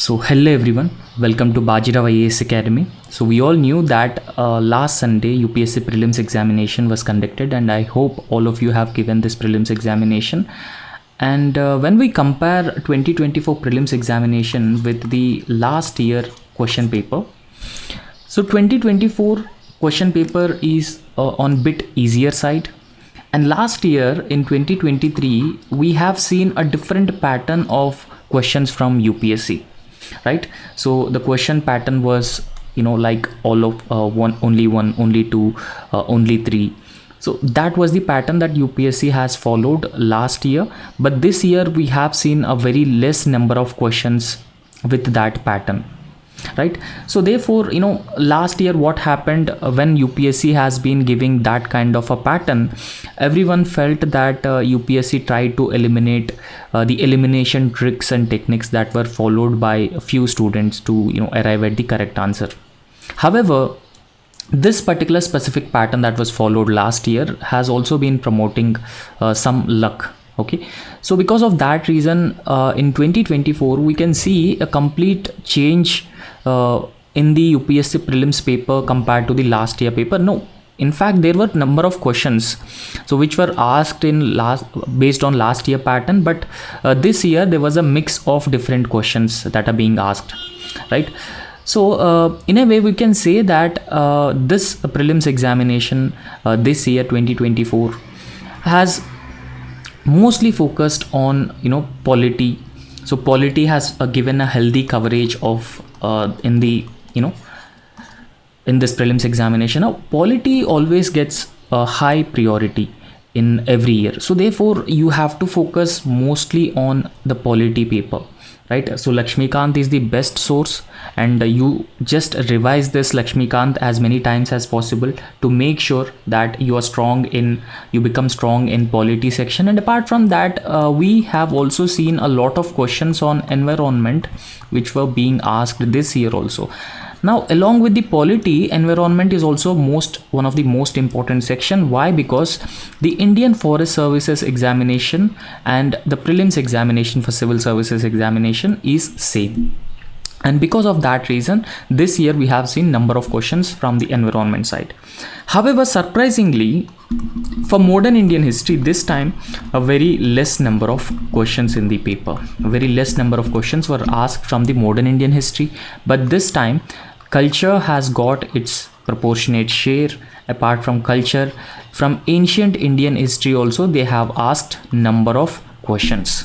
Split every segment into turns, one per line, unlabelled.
So hello everyone, welcome to Bajirao IAS Academy. So we all knew that last Sunday UPSC Prelims examination was conducted, and I hope all of you have given this Prelims examination. And when we compare 2024 Prelims examination with the last year question paper, so 2024 question paper is on bit easier side. And last year in 2023, we have seen a different pattern of questions from UPSC, right? So the question pattern was, like all of one, only two, only three. So that was the pattern that UPSC has followed last year. But this year we have seen a very less number of questions with that pattern, right? So therefore, last year what happened, when UPSC has been giving that kind of a pattern, everyone felt that UPSC tried to eliminate the elimination tricks and techniques that were followed by a few students to arrive at the correct answer. However, this particular specific pattern that was followed last year has also been promoting some luck. Okay, so because of that reason, in 2024 we can see a complete change in the UPSC prelims paper compared to the last year paper. No, in fact there were number of questions so which were asked based on last year pattern, but this year there was a mix of different questions that are being asked, right? So in a way we can say that this prelims examination this year 2024 has mostly focused on polity. So polity has given a healthy coverage of in the in this prelims examination. Now polity always gets a high priority in every year, so therefore you have to focus mostly on the polity paper, right? So Lakshmikant is the best source, and you just revise this Lakshmikant as many times as possible to make sure that you become strong in polity section. And apart from that, we have also seen a lot of questions on environment which were being asked this year also. Now along with the polity, environment is also one of the most important section. Why? Because the Indian Forest Services examination and the prelims examination for civil services examination is same, and because of that reason this year we have seen number of questions from the environment side. However, surprisingly, for modern Indian history, this time a very less number of questions in the paper, a very less number of questions were asked from the modern Indian history. But this time culture has got its proportionate share. Apart from culture, from ancient Indian history also they have asked number of questions,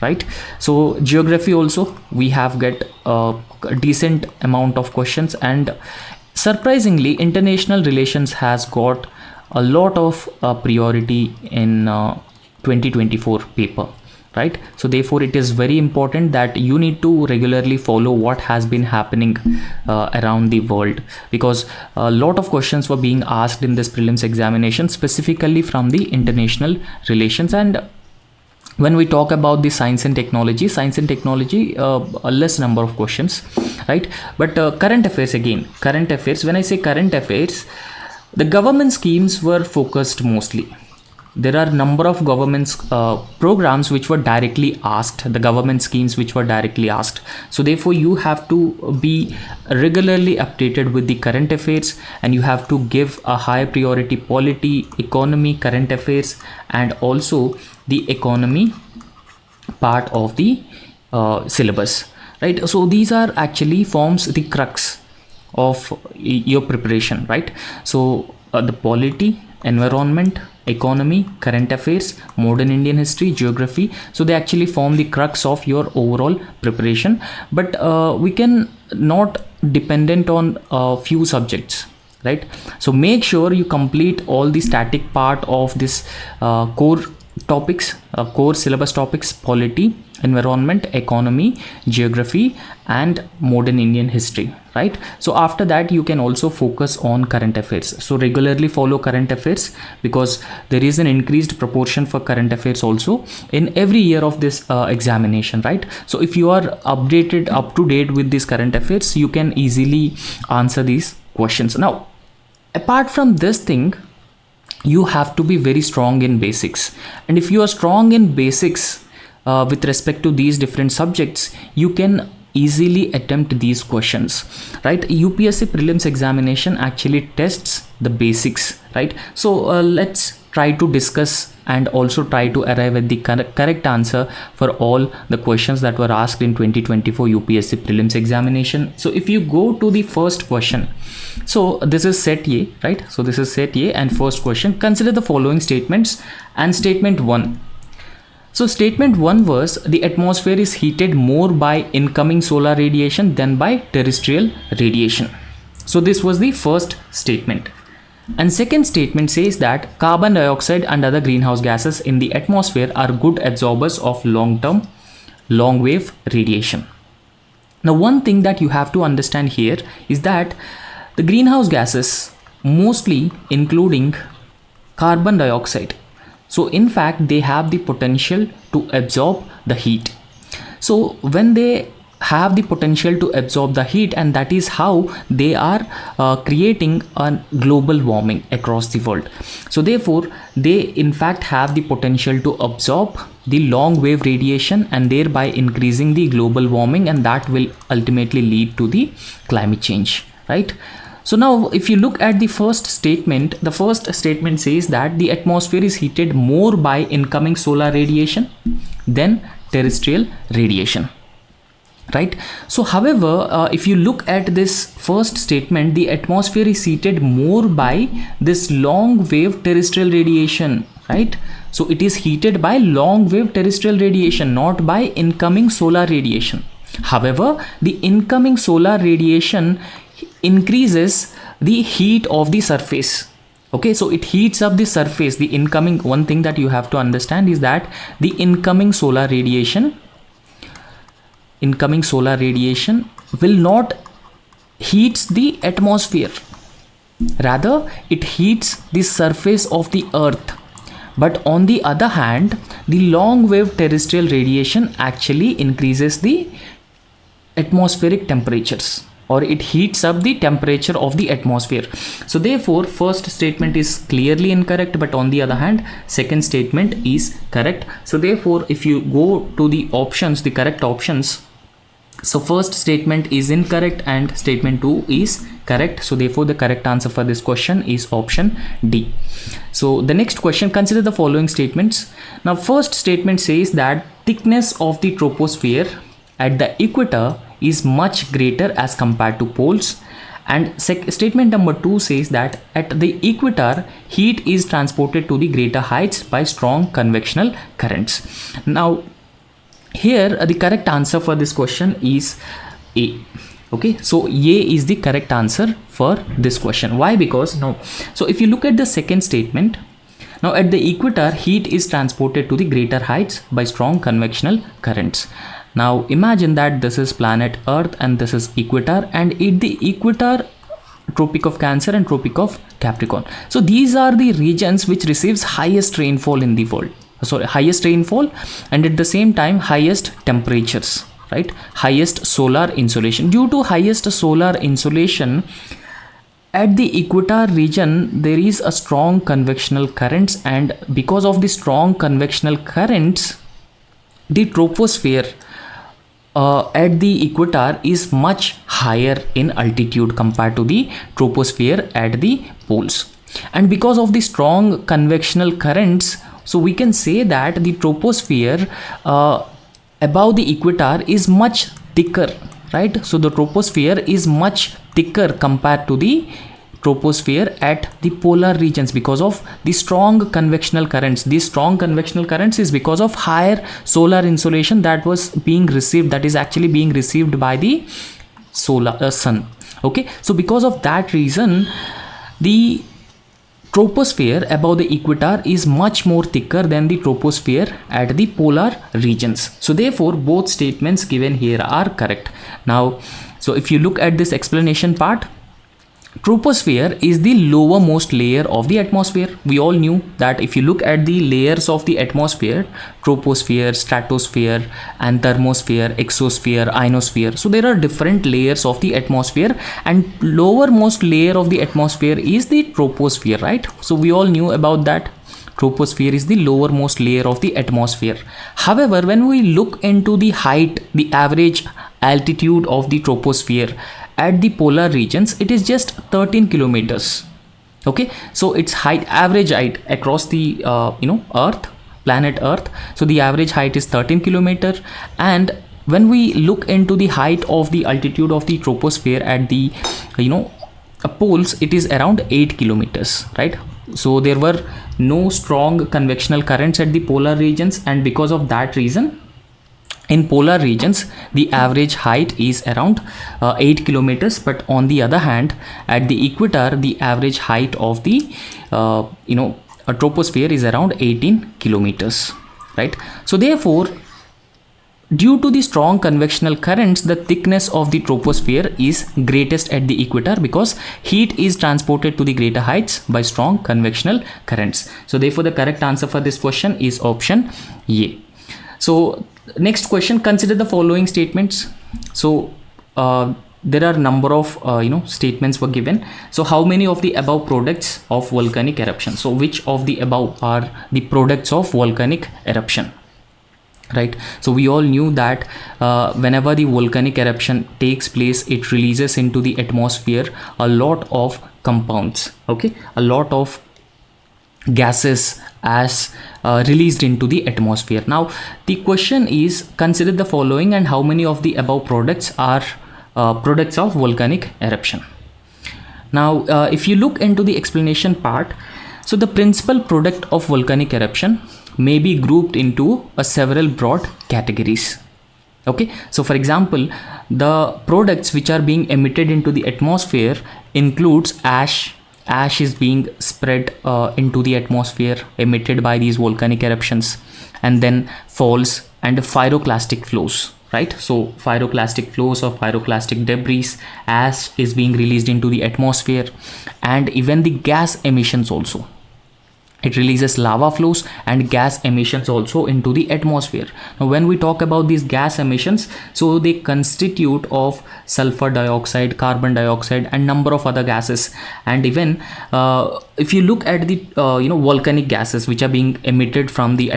right? So geography also we have get a decent amount of questions, and surprisingly international relations has got a lot of priority in 2024 paper, right? So therefore it is very important that you need to regularly follow what has been happening around the world, because a lot of questions were being asked in this prelims examination specifically from the international relations. And when we talk about the science and technology, a less number of questions, right? But current affairs, when I say current affairs, the government schemes were focused mostly. There are number of government programs which were directly asked, the government schemes which were directly asked. So therefore you have to be regularly updated with the current affairs, and you have to give a high priority polity, economy, current affairs, and also the economy part of the syllabus, right? So these are actually forms the crux of your preparation, right? So the polity, environment, economy, current affairs, modern Indian history, geography, so they actually form the crux of your overall preparation. But we can not dependent on a few subjects, right? So make sure you complete all the static part of this core topics, core syllabus topics: polity, environment, economy, geography, and modern Indian history, right? So after that you can also focus on current affairs. So regularly follow current affairs, because there is an increased proportion for current affairs also in every year of this examination, right? So if you are up to date with these current affairs, you can easily answer these questions. Now apart from this thing, you have to be very strong in basics, and if you are strong in basics with respect to these different subjects, you can easily attempt these questions, right? UPSC prelims examination actually tests the basics, right? So let's try to discuss and also try to arrive at the correct answer for all the questions that were asked in 2024 UPSC prelims examination. So if you go to the first question, so this is set A, right? So this is set A, and first question, consider the following statements. And statement 1. So statement 1 was the atmosphere is heated more by incoming solar radiation than by terrestrial radiation. So this was the first statement. And second statement says that carbon dioxide and other greenhouse gases in the atmosphere are good absorbers of long-term, long-wave radiation. Now, one thing that you have to understand here is that the greenhouse gases, mostly including carbon dioxide, so in fact they have the potential to absorb the heat. So when they have the potential to absorb the heat, and that is how they are creating a global warming across the world. So therefore they in fact have the potential to absorb the long wave radiation and thereby increasing the global warming, and that will ultimately lead to the climate change, right? So now if you look at the first statement, the first statement says that the atmosphere is heated more by incoming solar radiation than terrestrial radiation, right? So however, if you look at this first statement, the atmosphere is heated more by this long wave terrestrial radiation, right? So it is heated by long wave terrestrial radiation, not by incoming solar radiation. However, the incoming solar radiation increases the heat of the surface. Okay, so it heats up the surface. The incoming, one thing that you have to understand is that the incoming solar radiation will not heats the atmosphere, rather it heats the surface of the earth. But on the other hand, the long wave terrestrial radiation actually increases the atmospheric temperatures, or it heats up the temperature of the atmosphere. So therefore first statement is clearly incorrect, but on the other hand second statement is correct. So therefore if you go to the options, the correct options, so first statement is incorrect and statement 2 is correct. So therefore the correct answer for this question is option D. So the next question, consider the following statements. Now first statement says that thickness of the troposphere at the equator is much greater as compared to poles, and statement number 2 says that at the equator heat is transported to the greater heights by strong convectional currents. Now here the correct answer for this question is A. Okay, so A is the correct answer for this question. Why? Because now, so if you look at the second statement, now at the equator heat is transported to the greater heights by strong convectional currents. Now imagine that this is planet Earth and this is equator, and at the equator Tropic of Cancer and Tropic of Capricorn. So these are the regions which receives highest rainfall in the world. Sorry, highest rainfall, and at the same time highest temperatures, right? Highest solar insolation. Due to highest solar insolation at the equator region there is a strong convectional currents, and because of the strong convectional currents the troposphere at the equator is much higher in altitude compared to the troposphere at the poles. And because of the strong convectional currents, so we can say that the troposphere above the equator is much thicker, right? So the troposphere is much thicker compared to the troposphere at the polar regions because of the strong convectional currents. These strong convectional currents is because of higher solar insolation that was being received, that is actually being received by the solar sun. Okay, so because of that reason the troposphere above the equator is much more thicker than the troposphere at the polar regions. So therefore both statements given here are correct. Now, so if you look at this explanation part, troposphere is the lowermost layer of the atmosphere. We all knew that if you look at the layers of the atmosphere, troposphere, stratosphere and thermosphere, exosphere, ionosphere. So there are different layers of the atmosphere, and lowermost layer of the atmosphere is the troposphere, right? So we all knew about that. Troposphere is the lowermost layer of the atmosphere. However, when we look into the height, the average altitude of the troposphere at the polar regions, it is just 13 kilometers. Okay, so its height, average height across the earth, planet earth, so the average height is 13 kilometer. And when we look into the height of the altitude of the troposphere at the poles, it is around 8 kilometers, right? So there were no strong convectional currents at the polar regions, and because of that reason, in polar regions the average height is around 8 kilometers. But on the other hand, at the equator, the average height of the a troposphere is around 18 kilometers, right? So therefore, due to the strong convectional currents, the thickness of the troposphere is greatest at the equator, because heat is transported to the greater heights by strong convectional currents. So therefore, the correct answer for this question is option A. So next question, consider the following statements. So there are number of statements were given. So how many of the above products of volcanic eruption? So which of the above are the products of volcanic eruption? Right, so we all knew that whenever the volcanic eruption takes place, it releases into the atmosphere a lot of compounds, okay, a lot of gases as released into the atmosphere. Now the question is, consider the following and how many of the above products are products of volcanic eruption. Now if you look into the explanation part, so the principal product of volcanic eruption may be grouped into several broad categories. Okay, so for example, the products which are being emitted into the atmosphere includes ash. Ash is being spread into the atmosphere emitted by these volcanic eruptions, and then falls and pyroclastic flows, right? So pyroclastic flows or pyroclastic debris, ash is being released into the atmosphere, and even the gas emissions also. It releases lava flows and gas emissions also into the atmosphere. Now when we talk about these gas emissions, so they constitute of sulfur dioxide, carbon dioxide, and number of other gases. And even if you look at the volcanic gases which are being emitted from the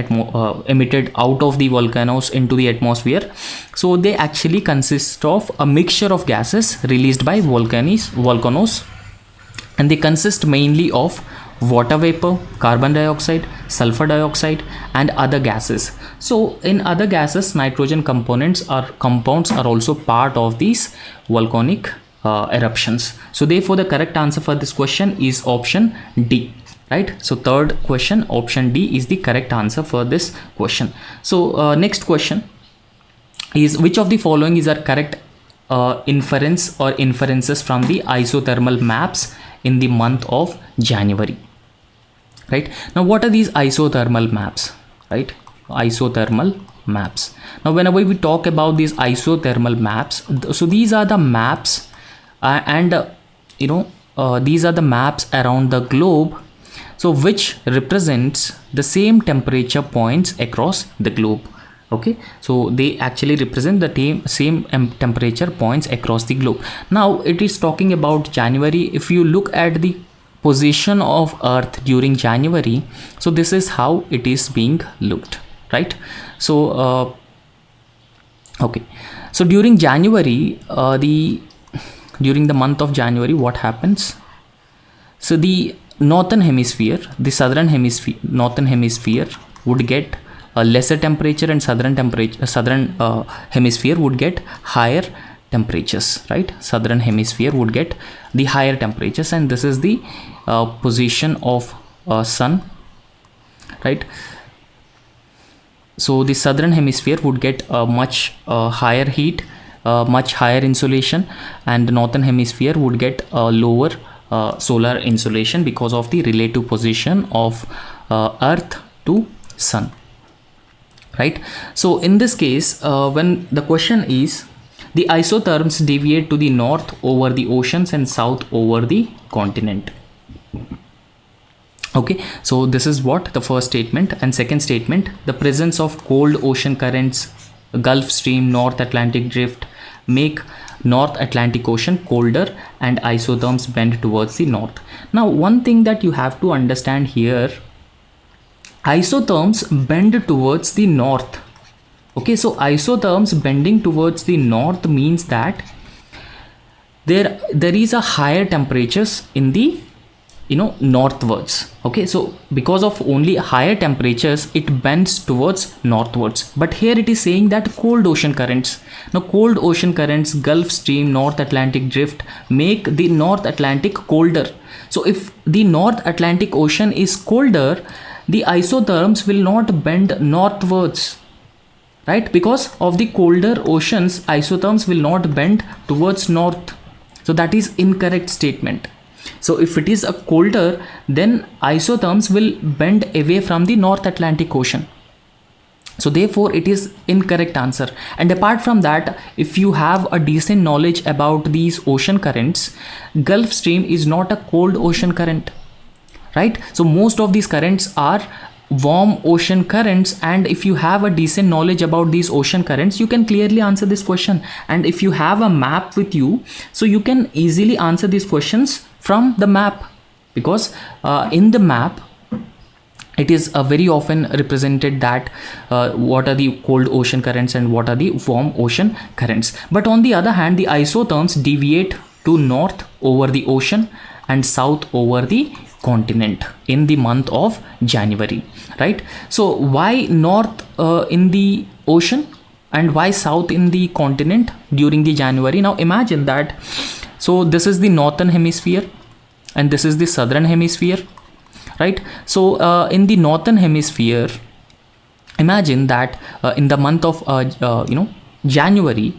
emitted out of the volcanoes into the atmosphere, so they actually consist of a mixture of gases released by volcanoes, and they consist mainly of water vapor, carbon dioxide, sulfur dioxide, and other gases. So in other gases, nitrogen components or compounds are also part of these volcanic eruptions. So therefore, the correct answer for this question is option D, right? So third question, option D is the correct answer for this question. So next question is, which of the following is our correct inference or inferences from the isothermal maps in the month of January? Right, now what are these isothermal maps? Right, isothermal maps. Now whenever we talk about these isothermal maps, so these are the maps these are the maps around the globe, so which represents the same temperature points across the globe. Okay, so they actually represent the same temperature points across the globe. Now it is talking about January. If you look at the position of Earth during January, so this is how it is being looked, right? So okay, so during January, during the month of January, what happens? So the northern hemisphere would get a lesser temperature, and southern hemisphere would get higher temperatures, right? Southern hemisphere would get the higher temperatures, and this is the position of sun, right? So the southern hemisphere would get a much higher heat, much higher insolation, and the northern hemisphere would get a lower solar insolation because of the relative position of Earth to sun, right? So in this case, when the question is, the isotherms deviate to the north over the oceans and south over the continent. Okay, so this is what the first statement. And second statement, the presence of cold ocean currents, Gulf Stream, North Atlantic Drift make North Atlantic Ocean colder and isotherms bend towards the north. Now one thing that you have to understand here, isotherms bend towards the north, Okay, so isotherms bending towards the north means that there is a higher temperatures in the northwards. Okay, so because of only higher temperatures it bends towards northwards, but here it is saying that cold ocean currents, now cold ocean currents, Gulf Stream, North Atlantic drift make the North Atlantic colder. So if the North Atlantic Ocean is colder, the isotherms will not bend northwards, right? Because of the colder oceans, isotherms will not bend towards north. So that is incorrect statement. So if it is a colder, then isotherms will bend away from the North Atlantic Ocean. So therefore it is incorrect answer. And apart from that, if you have a decent knowledge about these ocean currents, Gulf Stream is not a cold ocean current, right? So most of these currents are warm ocean currents, and if you have a decent knowledge about these ocean currents, you can clearly answer this question. And if you have a map with you, so you can easily answer these questions from the map, because in the map it is very often represented that what are the cold ocean currents and what are the warm ocean currents. But on the other hand, the isotherms deviate to north over the ocean and south over the continent in the month of January, right? So why north in the ocean and why south in the continent during the January? Now imagine that, so this is the northern hemisphere and this is the southern hemisphere, right? So in the northern hemisphere, imagine that in the month of January,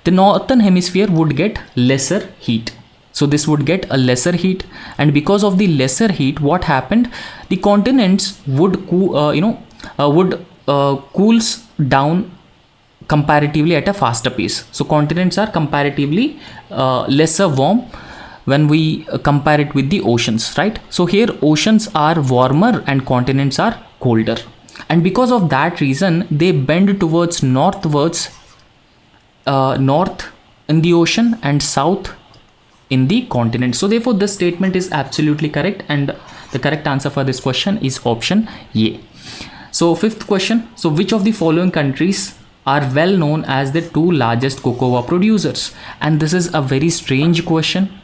the northern hemisphere would get lesser heat. So this would get a lesser heat, and because of the lesser heat, what happened? The continents would cools down comparatively at a faster pace. So continents are comparatively lesser warm when we compare it with the oceans, right? So here oceans are warmer and continents are colder, and because of that reason they bend towards northwards, north in the ocean and south in the continent. So therefore this statement is absolutely correct, and the correct answer for this question is option A. So fifth question, so which of the following countries are well known as the two largest cocoa producers? And this is a very strange question,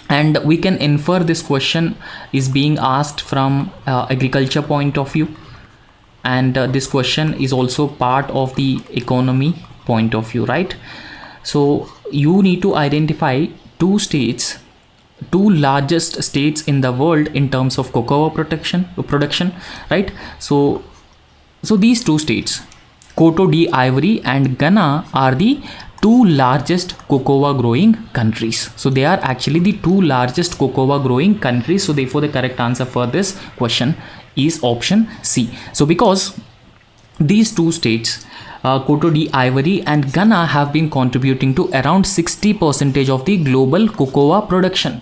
and we can infer this question is being asked from agriculture point of view, and this question is also part of the economy point of view, right? So you need to identify two largest states in the world in terms of cocoa production, right? So these two states, Cote d'Ivoire and Ghana, are the two largest cocoa growing countries. So they are actually the two largest cocoa growing countries. So therefore the correct answer for this question is option C. So because these two states, Cote d'Ivoire and Ghana, have been contributing to around 60% of the global cocoa production,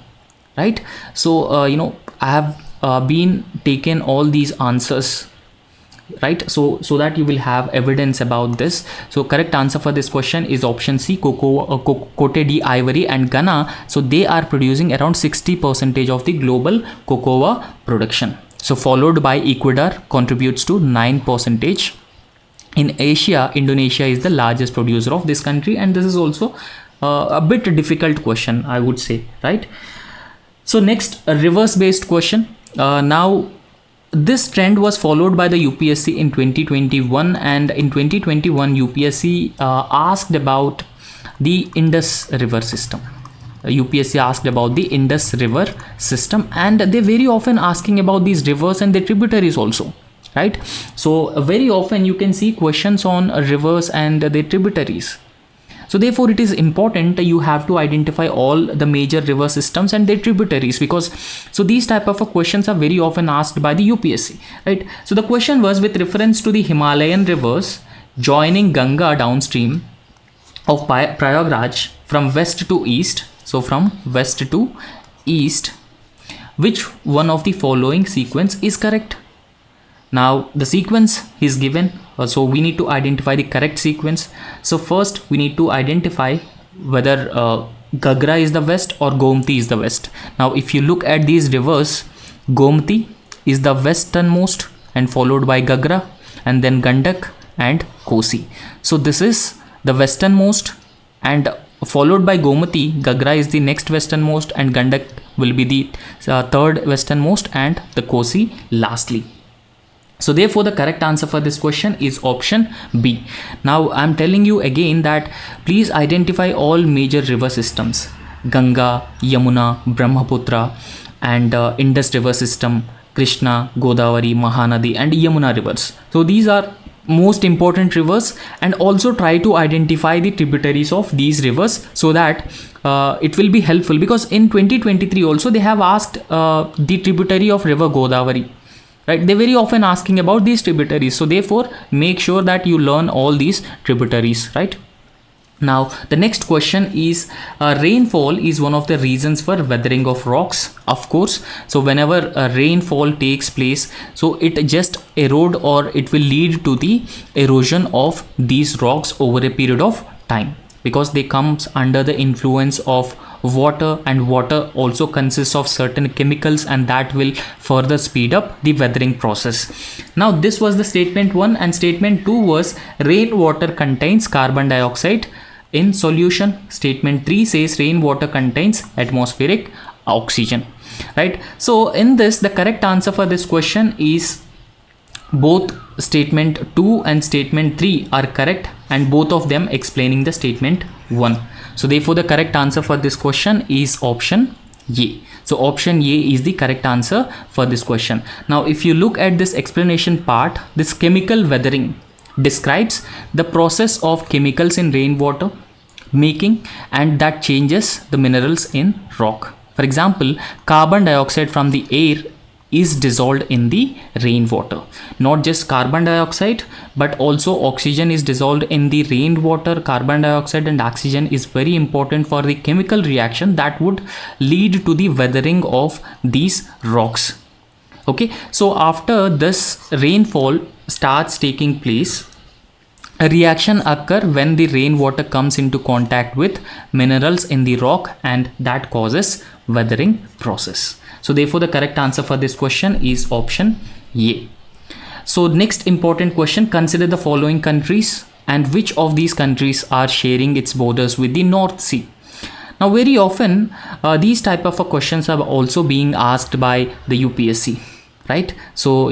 right? So I have been taken all these answers, right? So that you will have evidence about this. So correct answer for this question is option C, Cote d'Ivoire and Ghana. So they are producing around 60% of the global cocoa production. So followed by Ecuador, contributes to 9%. In Asia, Indonesia is the largest producer of this country, and this is also a bit difficult question, I would say, right? So next, a reverse based question. Now this trend was followed by the UPSC in 2021, and in 2021 UPSC asked about the Indus River system. UPSC asked about the Indus River system, and they very often asking about these rivers and their tributaries also, right? So very often you can see questions on rivers and their tributaries. So therefore it is important you have to identify all the major river systems and their tributaries, because so these type of questions are very often asked by the UPSC, right? So the question was with reference to the Himalayan rivers joining Ganga downstream of Prayagraj from west to east. So from west to east, which one of the following sequence is correct? Now the sequence is given, so we need to identify the correct sequence. So first we need to identify whether Gagra is the west or Gomti is the west. Now if you look at these rivers, Gomti is the westernmost and followed by Gagra, and then Gandak, and Kosi. So this is the westernmost, and followed by Gomati. Gagra is the next westernmost, and Gandak will be the third westernmost, and the Kosi lastly. So therefore the correct answer for this question is option B. Now I'm telling you again that please identify all major river systems: Ganga, Yamuna, Brahmaputra, and Indus river system, Krishna, Godavari, Mahanadi, and Yamuna rivers. So these are most important rivers, and also try to identify the tributaries of these rivers, so that it will be helpful, because in 2023 also they have asked the tributary of river Godavari, right? They very often asking about these tributaries, so therefore make sure that you learn all these tributaries, right? Now the next question is, rainfall is one of the reasons for weathering of rocks, of course. So whenever rainfall takes place, so it just erode, or it will lead to the erosion of these rocks over a period of time, because they comes under the influence of water, and water also consists of certain chemicals, and that will further speed up the weathering process. Now this was the statement 1, and statement 2 was rainwater contains carbon dioxide in solution. Statement 3 says rainwater contains atmospheric oxygen, right? So in this, the correct answer for this question is both statement 2 and statement 3 are correct, and both of them explaining the statement 1. So therefore the correct answer for this question is option A. So option A is the correct answer for this question. Now if you look at this explanation part, this chemical weathering describes the process of chemicals in rainwater making, and that changes the minerals in rock. For example, carbon dioxide from the air is dissolved in the rainwater. Not just carbon dioxide, but also oxygen is dissolved in the rainwater. Carbon dioxide and oxygen is very important for the chemical reaction that would lead to the weathering of these rocks. Okay, so after this rainfall starts taking place, a reaction occurs when the rainwater comes into contact with minerals in the rock, and that causes weathering process. So therefore the correct answer for this question is option A. So next important question, consider the following countries, and which of these countries are sharing its borders with the North Sea. Now very often these type of questions are also being asked by the UPSC, right? So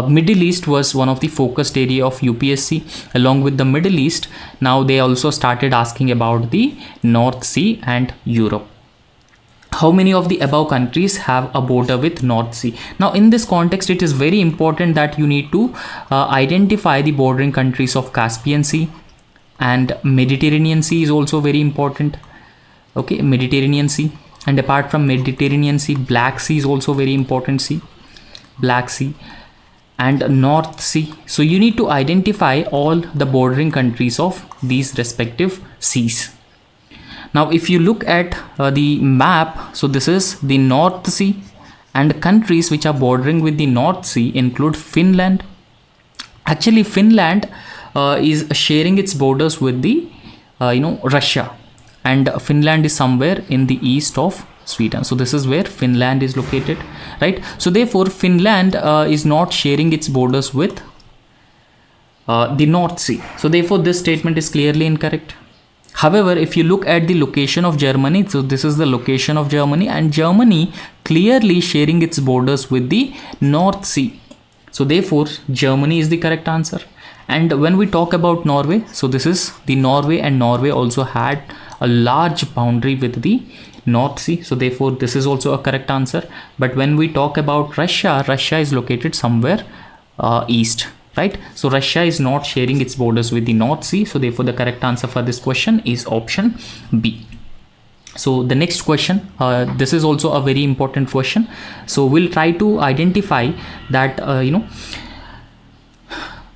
Middle East was one of the focused area of UPSC. Along with the Middle East, now they also started asking about the North Sea and Europe. How many of the above countries have a border with North Sea? Now in this context, it is very important that you need to identify the bordering countries of Caspian Sea, and Mediterranean Sea is also very important. Okay, Mediterranean Sea, and apart from Mediterranean Sea, Black Sea is also very important sea, Black Sea, and North Sea. So you need to identify all the bordering countries of these respective seas. Now if you look at the map, so this is the North Sea, and countries which are bordering with the North Sea include Finland. Actually Finland is sharing its borders with the Russia, and Finland is somewhere in the east of Sweden. So this is where Finland is located, right? So therefore Finland is not sharing its borders with the North Sea. So therefore this statement is clearly incorrect. However, if you look at the location of Germany, so this is the location of Germany, and Germany clearly sharing its borders with the North Sea. So therefore Germany is the correct answer. And when we talk about Norway, so this is the Norway, and Norway also had a large boundary with the North Sea. So therefore this is also a correct answer. But when we talk about Russia, Russia is located somewhere east, right? So Russia is not sharing its borders with the North Sea. So therefore the correct answer for this question is option B. So the next question, this is also a very important question. So we'll try to identify that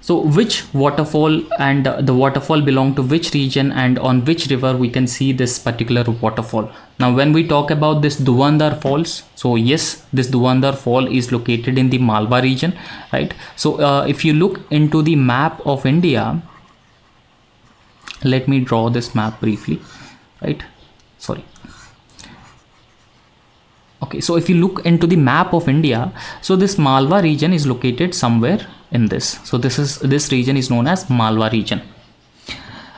so which waterfall, and the waterfall belong to which region, and on which river we can see this particular waterfall. Now when we talk about this Dhuvandhar Falls, so yes, this Dhuvandhar Fall is located in the Malwa region, right? So if you look into the map of India, let me draw this map briefly, right? Sorry. Okay, so if you look into the map of India, so this Malwa region is located somewhere in this. So this region is known as Malwa region.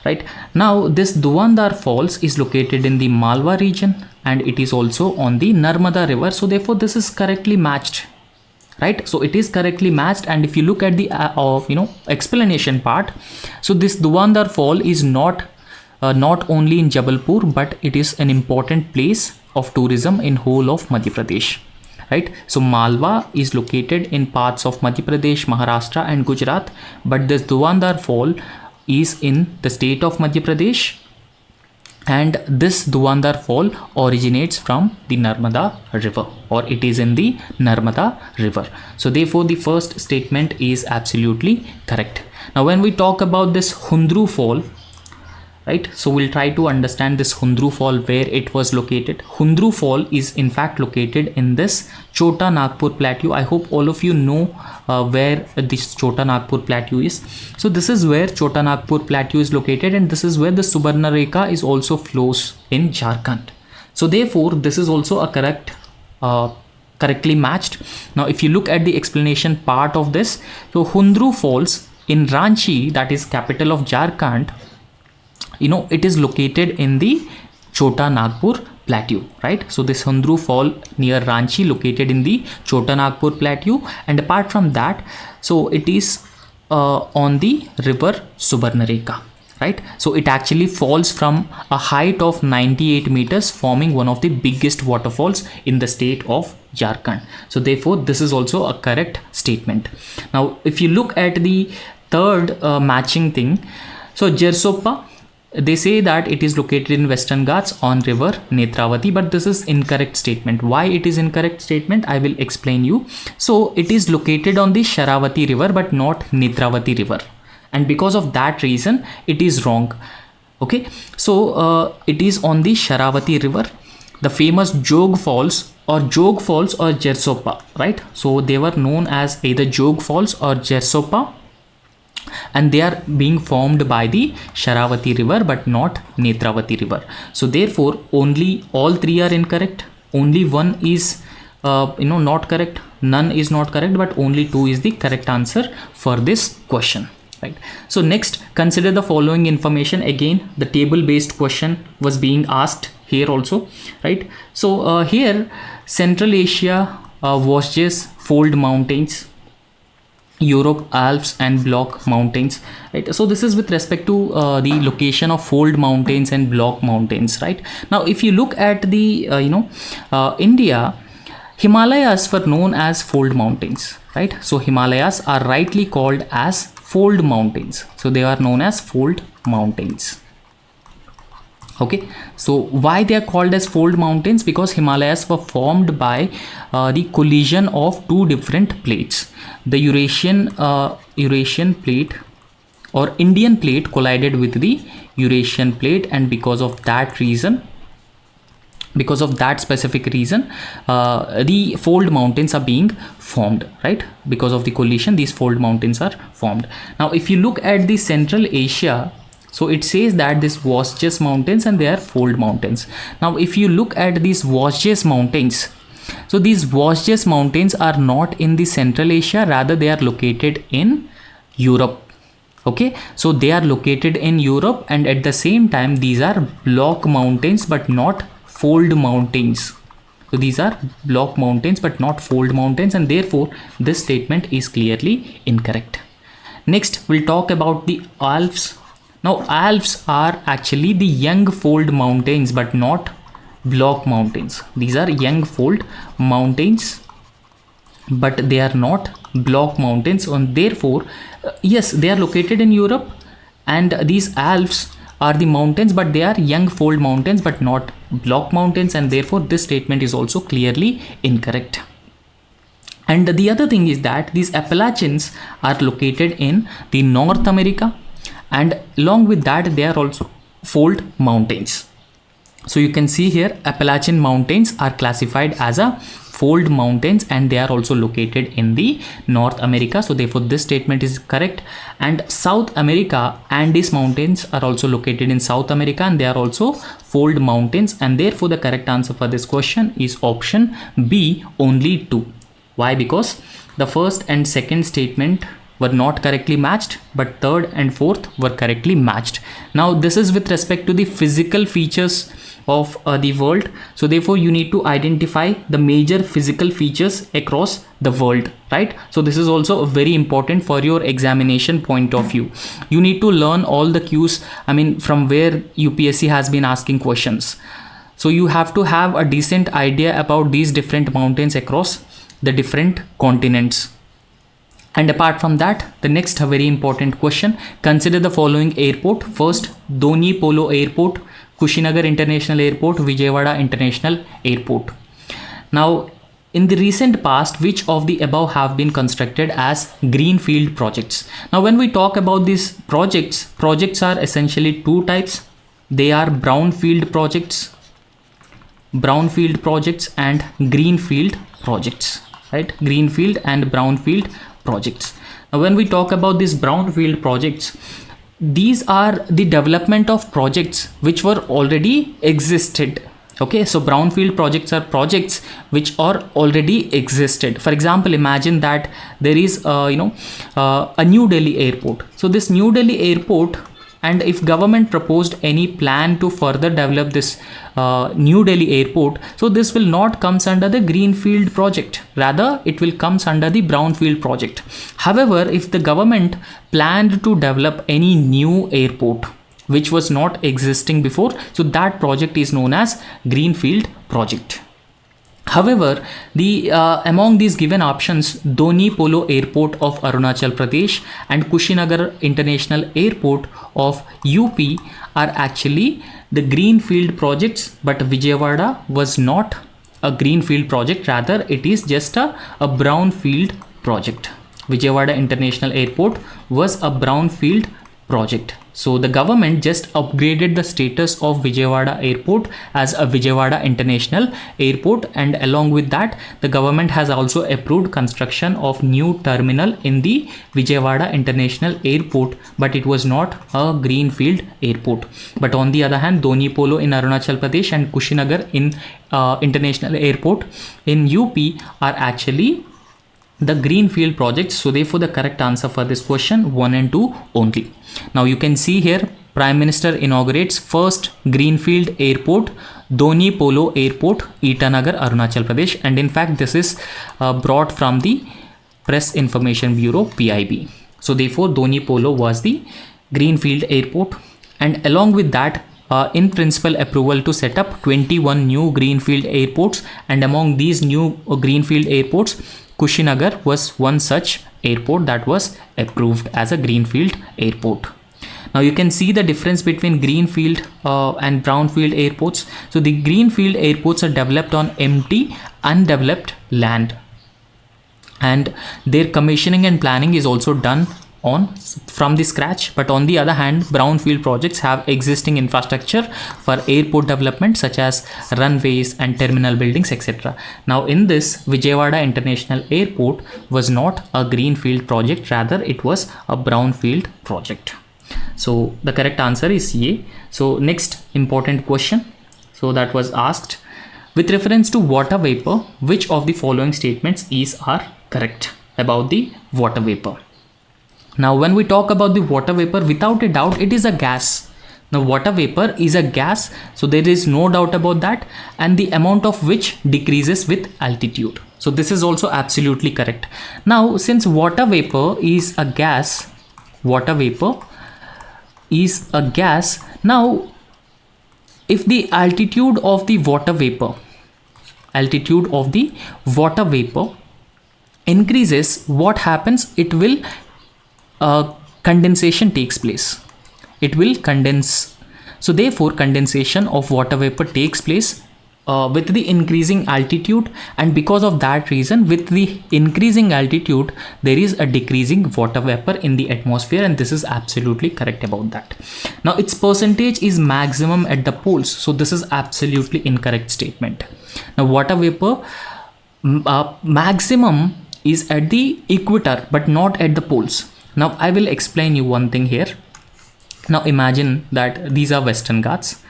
Right now, this Dhuandhar Falls is located in the Malwa region and it is also on the Narmada river. So therefore, this is correctly matched. Right, so it is correctly matched. And if you look at the explanation part, so this Dhuandhar Fall is not only in Jabalpur, but it is an important place of tourism in whole of Madhya Pradesh. Right, so Malwa is located in parts of Madhya Pradesh, Maharashtra and Gujarat, but this Dhuandhar Fall is in the state of Madhya Pradesh, and this Dhuandhar Fall originates from the Narmada river, or it is in the Narmada river. So therefore the first statement is absolutely correct. Now when we talk about this Hundru Fall, right, so we'll try to understand this Hundru Fall, where it was located. Hundru Fall is in fact located in this Chota Nagpur plateau. I hope all of you know where this Chota Nagpur plateau is. So this is where Chota Nagpur plateau is located, and this is where the Subarnarekha is also flows in Jharkhand. So therefore this is also a correctly matched. Now if you look at the explanation part of this, so Hundru Falls in Ranchi, that is capital of Jharkhand, it is located in the Chota Nagpur plateau, right? So this Hundru Fall near Ranchi, located in the Chota Nagpur plateau, and apart from that, so it is on the river Subarnarekha, right? So it actually falls from a height of 98 meters, forming one of the biggest waterfalls in the state of Jharkhand. So therefore this is also a correct statement. Now if you look at the third matching thing, so Jersopa, they say that it is located in Western Ghats on river Netravati, but this is incorrect statement. Why it is incorrect statement, I will explain you. So it is located on the Sharavati river but not Netravati river, and because of that reason it is wrong. Okay, so it is on the Sharavati river, the famous Jog Falls or Jersopa, right? So they were known as either Jog Falls or Jersopa, and they are being formed by the Sharavati river but not Netravati river. So therefore only all three are incorrect, only one is not correct, none is not correct, but only two is the correct answer for this question. Right, so next, consider the following information. Again the table based question was being asked here also, right? So here Central Asia, Vosges Fold Mountains, Europe Alps and Block Mountains, right? So this is with respect to the location of fold mountains and block mountains, right? Now if you look at the India, Himalayas were known as fold mountains, right? So Himalayas are rightly called as fold mountains, so they are known as fold mountains. Okay, so why they are called as fold mountains? Because Himalayas were formed by the collision of two different plates. The Eurasian plate or Indian plate collided with the Eurasian plate, and because of that reason, because of that specific reason, the fold mountains are being formed, right? Because of the collision, these fold mountains are formed. Now if you look at the Central Asia, so it says that this Vosges mountains and they are fold mountains. Now if you look at these Vosges mountains, so these Vosges mountains are not in the Central Asia, rather they are located in Europe. Okay, so they are located in Europe, and at the same time these are block mountains but not fold mountains. So these are block mountains but not fold mountains, and therefore this statement is clearly incorrect. Next we'll talk about the Alps. Now Alps are actually the young fold mountains but not block mountains. These are young fold mountains but they are not block mountains, and therefore yes, they are located in Europe, and these Alps are the mountains but they are young fold mountains but not block mountains, and therefore this statement is also clearly incorrect. And the other thing is that these Appalachians are located in the North America, and along with that they are also fold mountains. So you can see here Appalachian mountains are classified as a fold mountains, and they are also located in the North America. So therefore this statement is correct. And South America, Andes mountains are also located in South America, and they are also fold mountains, and therefore the correct answer for this question is option B, only 2. Why? Because the first and second statement were not correctly matched, but third and fourth were correctly matched. Now this is with respect to the physical features of the world. So therefore you need to identify the major physical features across the world, right? So this is also very important for your examination point of view. You need to learn all the cues, I mean, from where UPSC has been asking questions. So you have to have a decent idea about these different mountains across the different continents. And apart from that, the next very important question, consider the following airport. First, Doni Polo Airport, Kushinagar International Airport, Vijayawada International Airport. Now, in the recent past, which of the above have been constructed as greenfield projects? Now, when we talk about these projects are essentially two types. They are brownfield projects and greenfield projects, right? Greenfield and brownfield projects. Now, when we talk about these brownfield projects, these are the development of projects which were already existed. Okay, so brownfield projects are projects which are already existed. For example, imagine that there is a New Delhi airport. So this New Delhi airport, and if government proposed any plan to further develop this New Delhi airport, so this will not comes under the greenfield project, rather it will comes under the brownfield project. However, if the government planned to develop any new airport which was not existing before, so that project is known as greenfield project. However, the among these given options, Doni Polo Airport of Arunachal Pradesh and Kushinagar International Airport of UP are actually the greenfield projects, but Vijayawada was not a greenfield project, rather it is just a brownfield project. Vijayawada International Airport was a brownfield project. So the government just upgraded the status of Vijayawada Airport as a Vijayawada International Airport, and along with that, the government has also approved construction of new terminal in the Vijayawada International Airport, but it was not a greenfield airport. But on the other hand, Doni Polo in Arunachal Pradesh and Kushinagar in International Airport in UP are actually the greenfield projects. So therefore the correct answer for this question 1 and 2 only. Now you can see here, Prime Minister inaugurates first greenfield airport, Doni Polo Airport, Itanagar, Arunachal Pradesh, and in fact this is brought from the Press Information Bureau, PIB. So therefore Doni Polo was the greenfield airport, and along with that in principle approval to set up 21 new greenfield airports, and among these new greenfield airports, Kushinagar was one such airport that was approved as a greenfield airport. Now you can see the difference between greenfield and brownfield airports. So the greenfield airports are developed on empty, undeveloped land, and their commissioning and planning is also done from the scratch. But on the other hand, brownfield projects have existing infrastructure for airport development such as runways and terminal buildings, etc. Now in this, Vijayawada International Airport was not a greenfield project, rather it was a brownfield project. So the correct answer is A. So next important question, so that was asked, with reference to water vapor, which of the following statements are correct about the water vapor? Now when we talk about the water vapor, without a doubt it is a gas. Now water vapor is a gas, so there is no doubt about that, and the amount of which decreases with altitude. So this is also absolutely correct. Now since water vapor is a gas, now if the altitude of the water vapor increases, what happens? It will condensation takes place. It will condense. So therefore condensation of water vapor takes place with the increasing altitude, and because of that reason, with the increasing altitude there is a decreasing water vapor in the atmosphere, and this is absolutely correct about that. Now its percentage is maximum at the poles, so this is absolutely incorrect statement. Now water vapor maximum is at the equator but not at the poles. Now I will explain you one thing here. Now imagine that these are Western Ghats,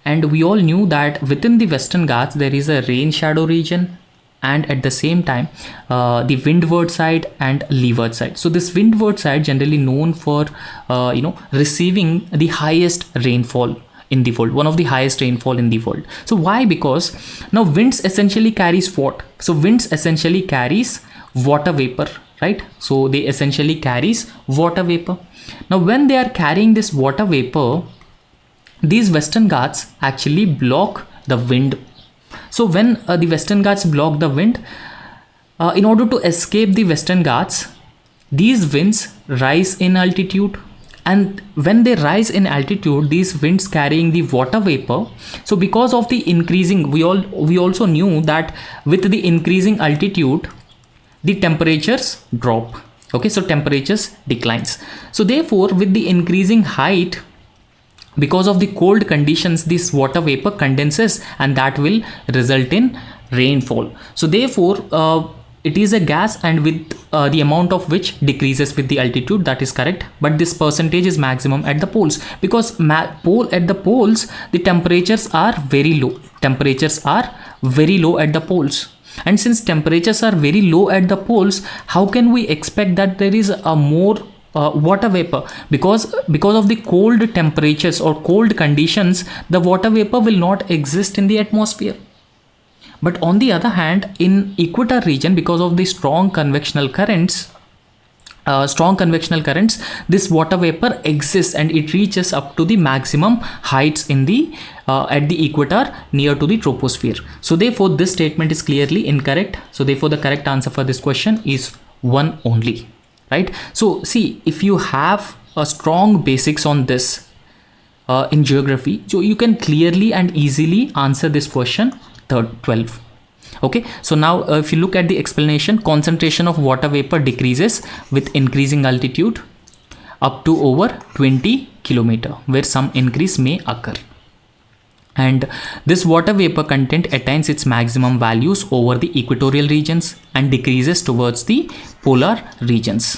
and we all knew that within the Western Ghats there is a rain shadow region and at the same time the windward side and leeward side. So this windward side generally known for receiving the highest rainfall in the world, one of the highest rainfall in the world. So why? Because now winds essentially carries what? So winds essentially carries water vapor, right? So they essentially carries water vapor. Now when they are carrying this water vapor, these Western Ghats actually block the wind. So when the Western Ghats block the wind, in order to escape the Western Ghats, these winds rise in altitude, and when they rise in altitude, these winds carrying the water vapor. So because of the increasing, we also knew that with the increasing altitude, the temperatures drop. Okay, so temperatures declines. So therefore, with the increasing height, because of the cold conditions, this water vapor condenses, and that will result in rainfall. So therefore, it is a gas, and with the amount of which decreases with the altitude. That is correct, but this percentage is maximum at the poles, because at the poles the temperatures are very low. Temperatures are very low at the poles, and since temperatures are very low at the poles, how can we expect that there is a more water vapor? Because of the cold temperatures or cold conditions, the water vapor will not exist in the atmosphere. But on the other hand, in equator region, because of the strong convectional currents, this water vapor exists, and it reaches up to the maximum heights in the at the equator near to the troposphere. So therefore this statement is clearly incorrect. So therefore the correct answer for this question is 1 only, right? So see, if you have a strong basics on this in geography, so you can clearly and easily answer this question 12. Okay, so now if you look at the explanation, concentration of water vapor decreases with increasing altitude up to over 20 kilometer, where some increase may occur, and this water vapor content attains its maximum values over the equatorial regions and decreases towards the polar regions.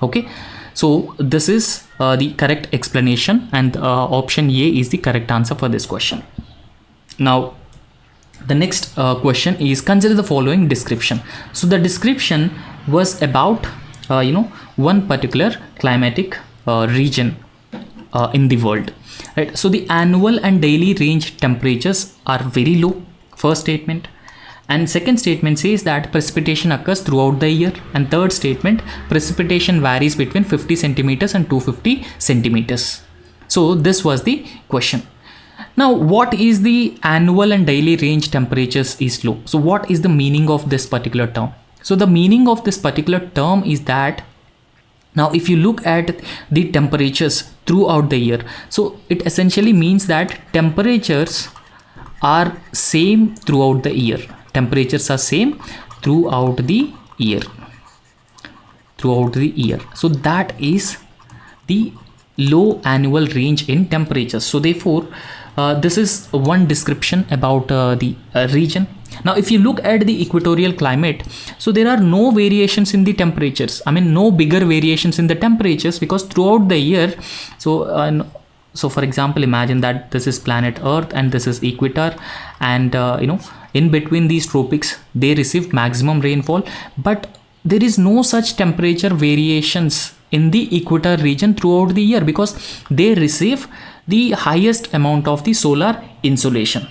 Okay, so this is the correct explanation, and option A is the correct answer for this question. Now the next question is, consider the following description. So the description was about one particular climatic region in the world, right? So the annual and daily range temperatures are very low, first statement, and second statement says that precipitation occurs throughout the year, and third statement, precipitation varies between 50 centimeters and 250 centimeters. So this was the question. Now, what is the annual and daily range temperatures is low? So what is the meaning of this particular term? So the meaning of this particular term is that, now if you look at the temperatures throughout the year, so it essentially means that temperatures are same throughout the year. Temperatures are same throughout the year. So that is the low annual range in temperatures. So therefore this is one description about the region. Now if you look at the equatorial climate, so there are no variations in the temperatures. I mean, no bigger variations in the temperatures, because throughout the year, so for example, imagine that this is planet Earth and this is equator, and in between these tropics they receive maximum rainfall, but there is no such temperature variations in the equator region throughout the year, because they receive the highest amount of the solar insolation.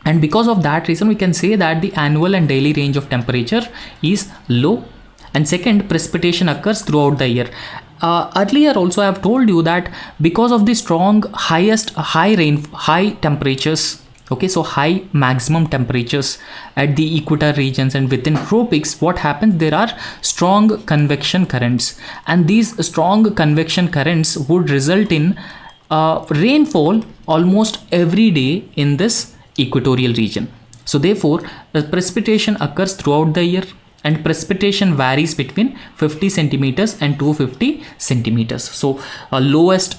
And because of that reason, we can say that the annual and daily range of temperature is low. And second, precipitation occurs throughout the year. Earlier also I have told you that because of the strong high temperatures, okay, so high maximum temperatures at the equator regions and within tropics, what happens, there are strong convection currents, and these strong convection currents would result in rainfall almost every day in this equatorial region. So therefore the precipitation occurs throughout the year, and precipitation varies between 50 centimeters and 250 centimeters. So lowest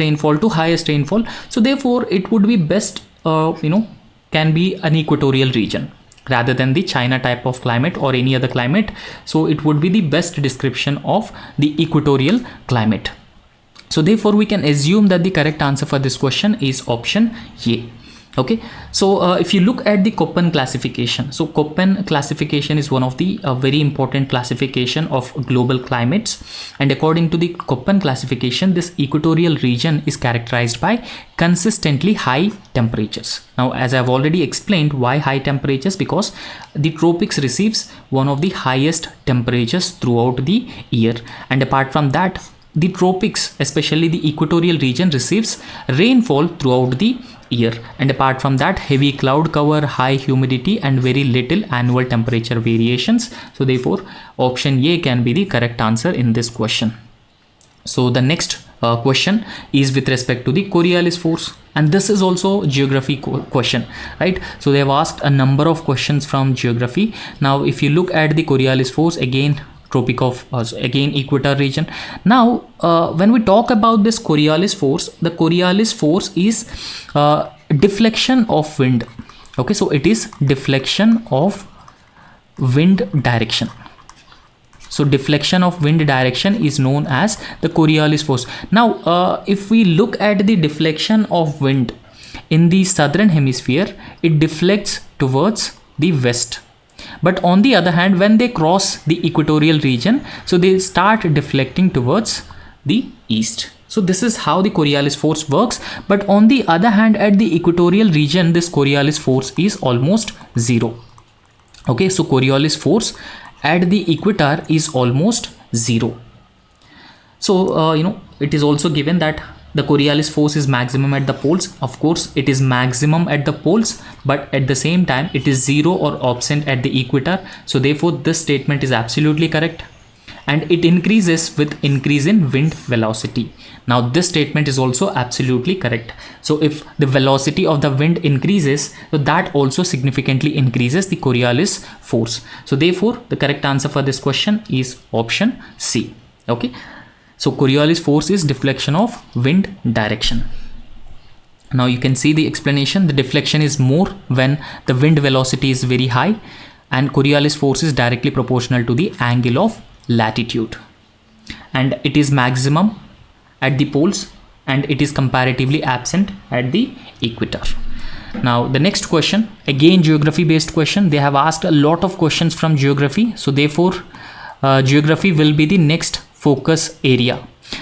rainfall to highest rainfall. So therefore it would be best can be an equatorial region rather than the China type of climate or any other climate. So it would be the best description of the equatorial climate. So therefore we can assume that the correct answer for this question is option A. Okay, so if you look at the Köppen classification, so Köppen classification is one of the very important classification of global climates, and according to the Köppen classification, this equatorial region is characterized by consistently high temperatures. Now, as I've already explained, why high temperatures, because the tropics receives one of the highest temperatures throughout the year, and apart from that, the tropics, especially the equatorial region, receives rainfall throughout the year, and apart from that, heavy cloud cover, high humidity, and very little annual temperature variations. So therefore option A can be the correct answer in this question. So the next question is with respect to the Coriolis force, and this is also geography question, right? So they have asked a number of questions from geography. Now if you look at the Coriolis force, again tropic of again equator region. Now when we talk about this Coriolis force, the Coriolis force is deflection of wind. Okay, so it is deflection of wind direction. So deflection of wind direction is known as the Coriolis force. Now if we look at the deflection of wind in the southern hemisphere, it deflects towards the west. But on the other hand, when they cross the equatorial region, so they start deflecting towards the east. So this is how the Coriolis force works. But on the other hand, at the equatorial region, this Coriolis force is almost zero. Okay, so Coriolis force at the equator is almost zero. So it is also given that the Coriolis force is maximum at the poles. Of course, it is maximum at the poles, but at the same time, it is zero or absent at the equator. So therefore, this statement is absolutely correct. And it increases with increase in wind velocity. Now, this statement is also absolutely correct. So if the velocity of the wind increases, so that also significantly increases the Coriolis force. So therefore, the correct answer for this question is option C. Okay. So Coriolis force is deflection of wind direction. Now you can see the explanation. The deflection is more when the wind velocity is very high, and Coriolis force is directly proportional to the angle of latitude, and it is maximum at the poles and it is comparatively absent at the equator. Now the next question, again geography based question. They have asked a lot of questions from geography, so therefore geography will be the next focus area.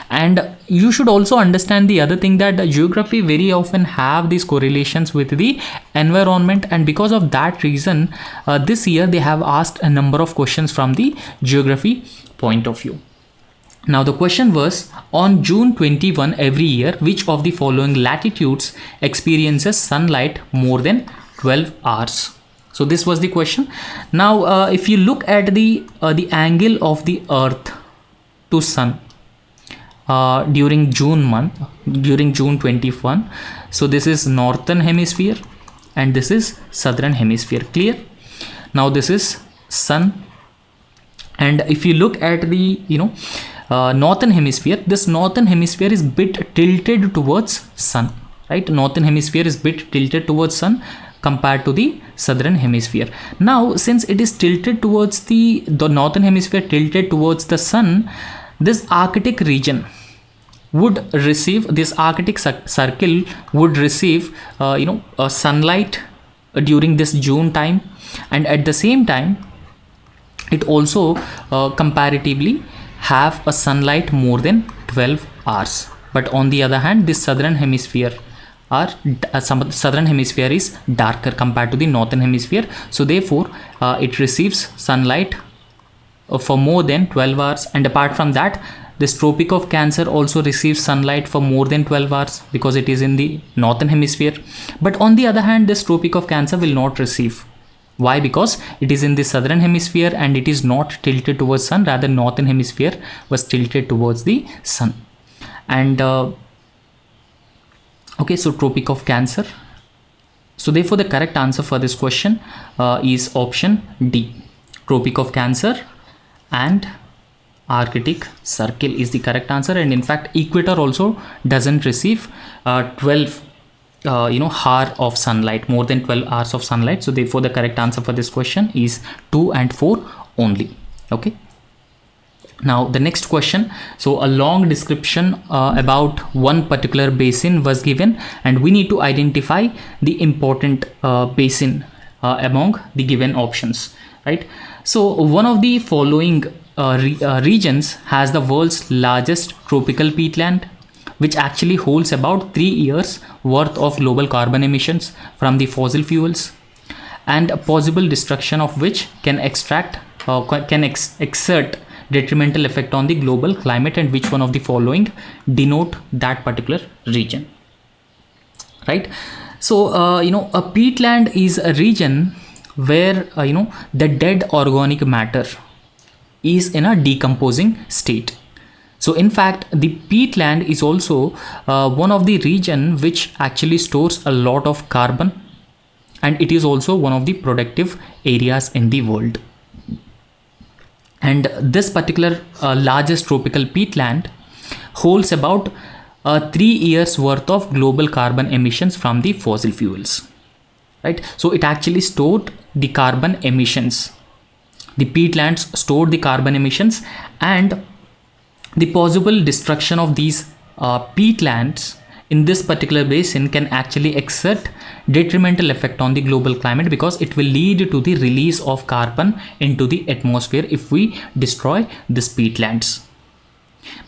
And you should also understand the other thing, that geography very often have these correlations with the environment, and because of that reason this year they have asked a number of questions from the geography point of view. Now the question was, on June 21 every year, which of the following latitudes experiences sunlight more than 12 hours? So this was the question. Now if you look at the angle of the earth to sun during June 21, so this is northern hemisphere and this is southern hemisphere. Clear? Now this is sun, and if you look at the northern hemisphere, this northern hemisphere is bit tilted towards sun, right? Northern hemisphere is bit tilted towards sun compared to the southern hemisphere. Now since it is tilted towards the northern hemisphere, tilted towards the sun, this Arctic region would receive, this Arctic circle would receive sunlight during this June time, and at the same time it also comparatively have a sunlight more than 12 hours. But on the other hand, this southern hemisphere is darker compared to the northern hemisphere, so therefore it receives sunlight for more than 12 hours. And apart from that, this Tropic of Cancer also receives sunlight for more than 12 hours because it is in the northern hemisphere. But on the other hand, this Tropic of Cancer will not receive. Why? Because it is in the southern hemisphere and it is not tilted towards sun, rather northern hemisphere was tilted towards the sun. And okay, so Tropic of Cancer. So therefore the correct answer for this question is option D. Tropic of Cancer and Arctic Circle is the correct answer. And in fact, equator also doesn't receive 12 hour of sunlight, more than 12 hours of sunlight. So therefore the correct answer for this question is 2 and 4 only. Okay. Now the next question, so a long description about one particular basin was given, and we need to identify the important basin among the given options, right? So one of the following regions has the world's largest tropical peatland, which actually holds about 3 years worth of global carbon emissions from the fossil fuels, and a possible destruction of which can exert detrimental effect on the global climate, and which one of the following denote that particular region, right? So a peatland is a region where the dead organic matter is in a decomposing state. So in fact, the peatland is also one of the region which actually stores a lot of carbon, and it is also one of the productive areas in the world. And this particular largest tropical peatland holds about 3 years worth of global carbon emissions from the fossil fuels, right? So it actually stored the carbon emissions. The peatlands stored the carbon emissions, and the possible destruction of these peatlands in this particular basin can actually exert detrimental effect on the global climate, because it will lead to the release of carbon into the atmosphere if we destroy these peatlands.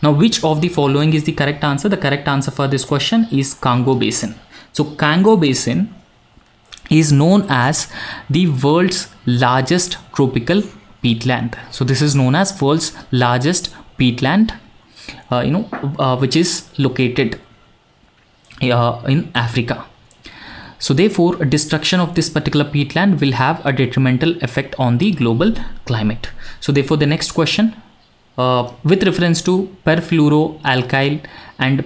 Now, which of the following is the correct answer? The correct answer for this question is Congo Basin. So Congo Basin is known as the world's largest tropical peatland. So this is known as world's largest peatland, which is located in Africa. So therefore, a destruction of this particular peatland will have a detrimental effect on the global climate. So therefore, the next question, with reference to perfluoroalkyl and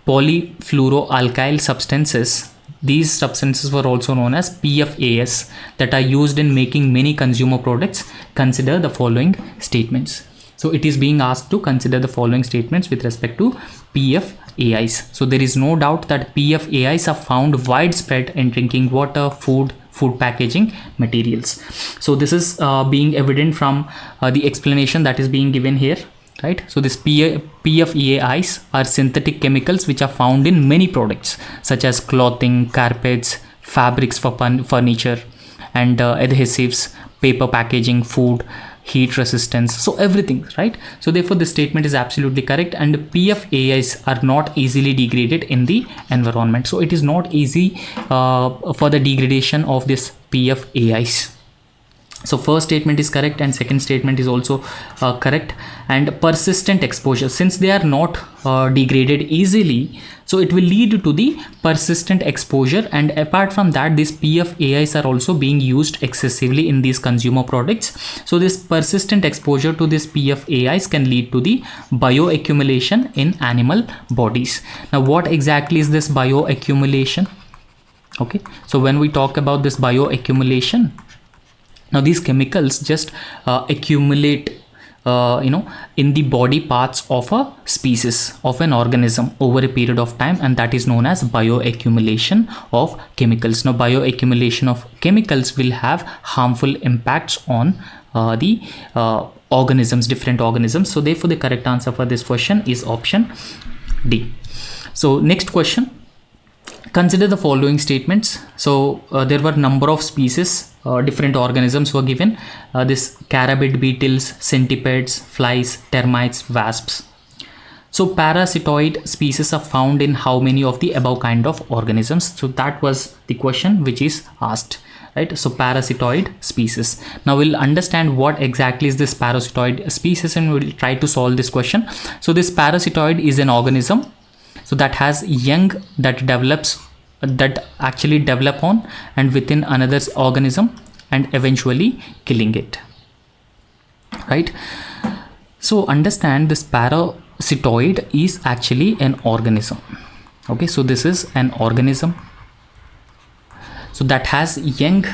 polyfluoroalkyl substances, these substances were also known as PFAS, that are used in making many consumer products. Consider the following statements. So it is being asked to consider the following statements with respect to PFAS. So there is no doubt that PFAS are found widespread in drinking water, food packaging materials. So this is being evident from the explanation that is being given here, right? So this PFAS are synthetic chemicals which are found in many products such as clothing, carpets, fabrics for furniture, and adhesives, paper packaging, food, heat resistance, so everything, right? So therefore this statement is absolutely correct, and PFAS are not easily degraded in the environment. So it is not easy for the degradation of this PFAS. So first statement is correct, and second statement is also correct. And persistent exposure, since they are not degraded easily, so it will lead to the persistent exposure. And apart from that, these PFAS are also being used excessively in these consumer products. So this persistent exposure to this PFAS can lead to the bioaccumulation in animal bodies. Now what exactly is this bioaccumulation? Okay, so when we talk about this bioaccumulation, now these chemicals just accumulate in the body parts of a species, of an organism, over a period of time, and that is known as bioaccumulation of chemicals. Now bioaccumulation of chemicals will have harmful impacts on the organisms, different organisms. So therefore the correct answer for this question is option D. So next question, consider the following statements. So there were number of species, different organisms were given. This carabid beetles, centipedes, flies, termites, wasps. So parasitoid species are found in how many of the above kind of organisms? So that was the question which is asked, right? So parasitoid species. Now we'll understand what exactly is this parasitoid species, and we'll try to solve this question. So this parasitoid is an organism, so that has young that actually develop on and within another organism, and eventually killing it, right? So understand, this parasitoid is actually an organism. Okay, so this is an organism, so that has young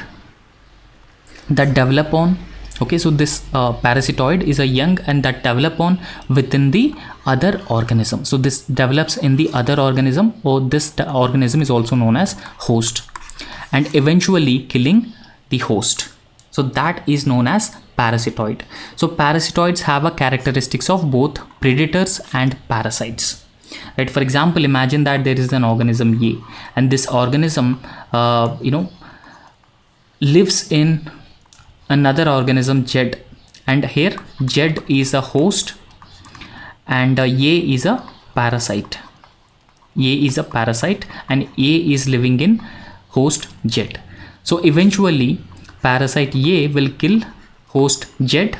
that develop on. Okay, so this parasitoid is a young and that develop on within the other organism. So this develops in the other organism, or this organism is also known as host, and eventually killing the host. So that is known as parasitoid. So parasitoids have a characteristics of both predators and parasites. Right? For example, imagine that there is an organism A, and this organism, lives in another organism Z, and here Z is a host and A is a parasite. A is a parasite and A is living in host Z. So eventually parasite A will kill host Z,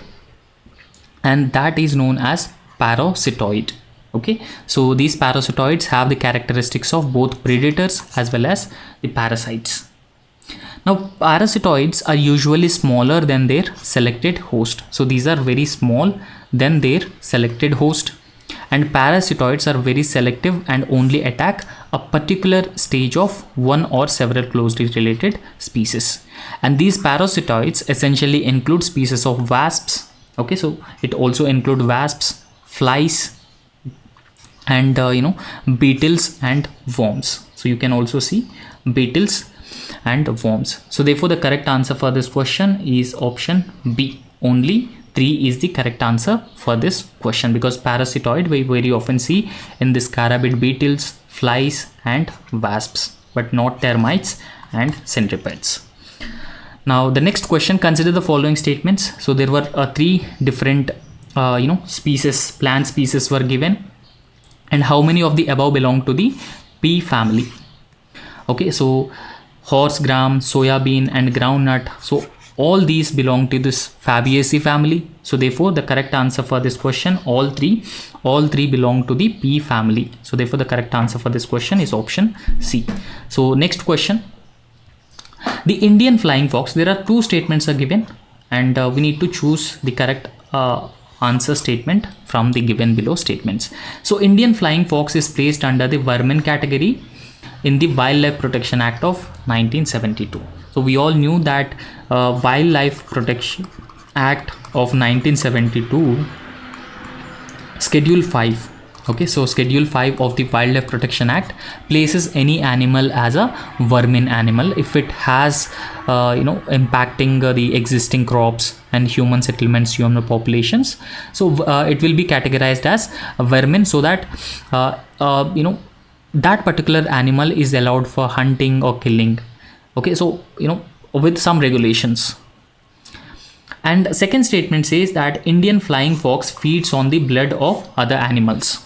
and that is known as parasitoid. Okay, so these parasitoids have the characteristics of both predators as well as the parasites. Now parasitoids are usually smaller than their selected host. So these are very small than their selected host, and parasitoids are very selective and only attack a particular stage of one or several closely related species. And these parasitoids essentially include species of wasps. Okay, so it also include wasps, flies, and beetles and worms. So you can also see beetles and worms. So therefore the correct answer for this question is option B. Only 3 is the correct answer for this question, because parasitoid we very often see in this scarabid beetles, flies and wasps, but not termites and centipedes. Now the next question, consider the following statements. So there were 3 different species, plant species were given, and how many of the above belong to the pea family? Okay, so horse gram, soya bean and groundnut, so all these belong to this Fabaceae family. So therefore the correct answer for this question, all three belong to the pea family. So therefore the correct answer for this question is option C. So next question, the Indian flying fox, there are 2 statements are given, and we need to choose the correct answer statement from the given below statements. So Indian flying fox is placed under the vermin category in the Wildlife Protection Act of 1972. So we all knew that Wildlife Protection Act of 1972, Schedule 5. Okay, so Schedule 5 of the Wildlife Protection Act places any animal as a vermin animal if it has impacting the existing crops and human settlements, human populations. So it will be categorized as a vermin, so that that particular animal is allowed for hunting or killing. Okay, so with some regulations. And second statement says that Indian flying fox feeds on the blood of other animals.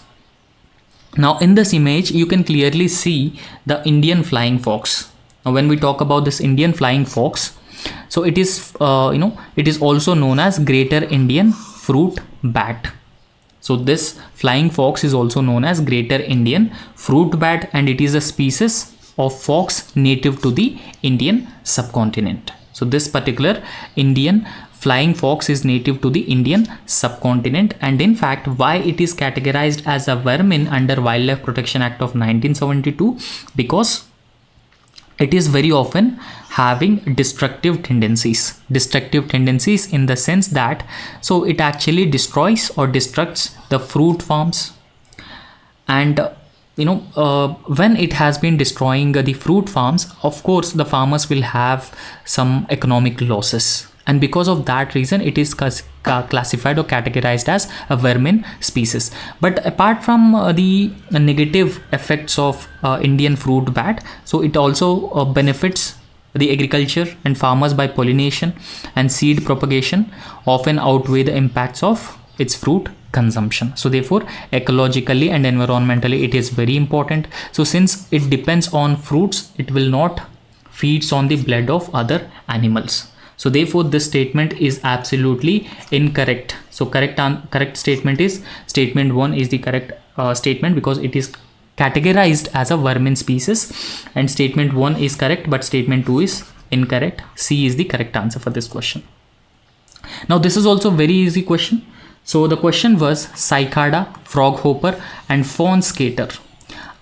Now in this image you can clearly see the Indian flying fox. Now when we talk about this Indian flying fox, so it is it is also known as Greater Indian fruit bat. So this flying fox is also known as Greater Indian fruit bat, and it is a species of fox native to the Indian subcontinent. So this particular Indian flying fox is native to the Indian subcontinent, and in fact why it is categorized as a vermin under Wildlife Protection Act of 1972, because it is very often having destructive tendencies in the sense that, so it actually destroys or destructs the fruit farms, and when it has been destroying the fruit farms, of course the farmers will have some economic losses, and because of that reason it is classified or categorized as a vermin species. But apart from the negative effects of Indian fruit bat, so it also benefits the agriculture and farmers by pollination and seed propagation often outweigh the impacts of its fruit consumption. So therefore ecologically and environmentally it is very important. So since it depends on fruits, it will not feeds on the blood of other animals. So therefore this statement is absolutely incorrect. So correct statement is statement 1 is the correct statement, because it is categorized as a vermin species, and statement 1 is correct but statement 2 is incorrect. C is the correct answer for this question. Now this is also very easy question. So the question was cicada, froghopper and fawn skater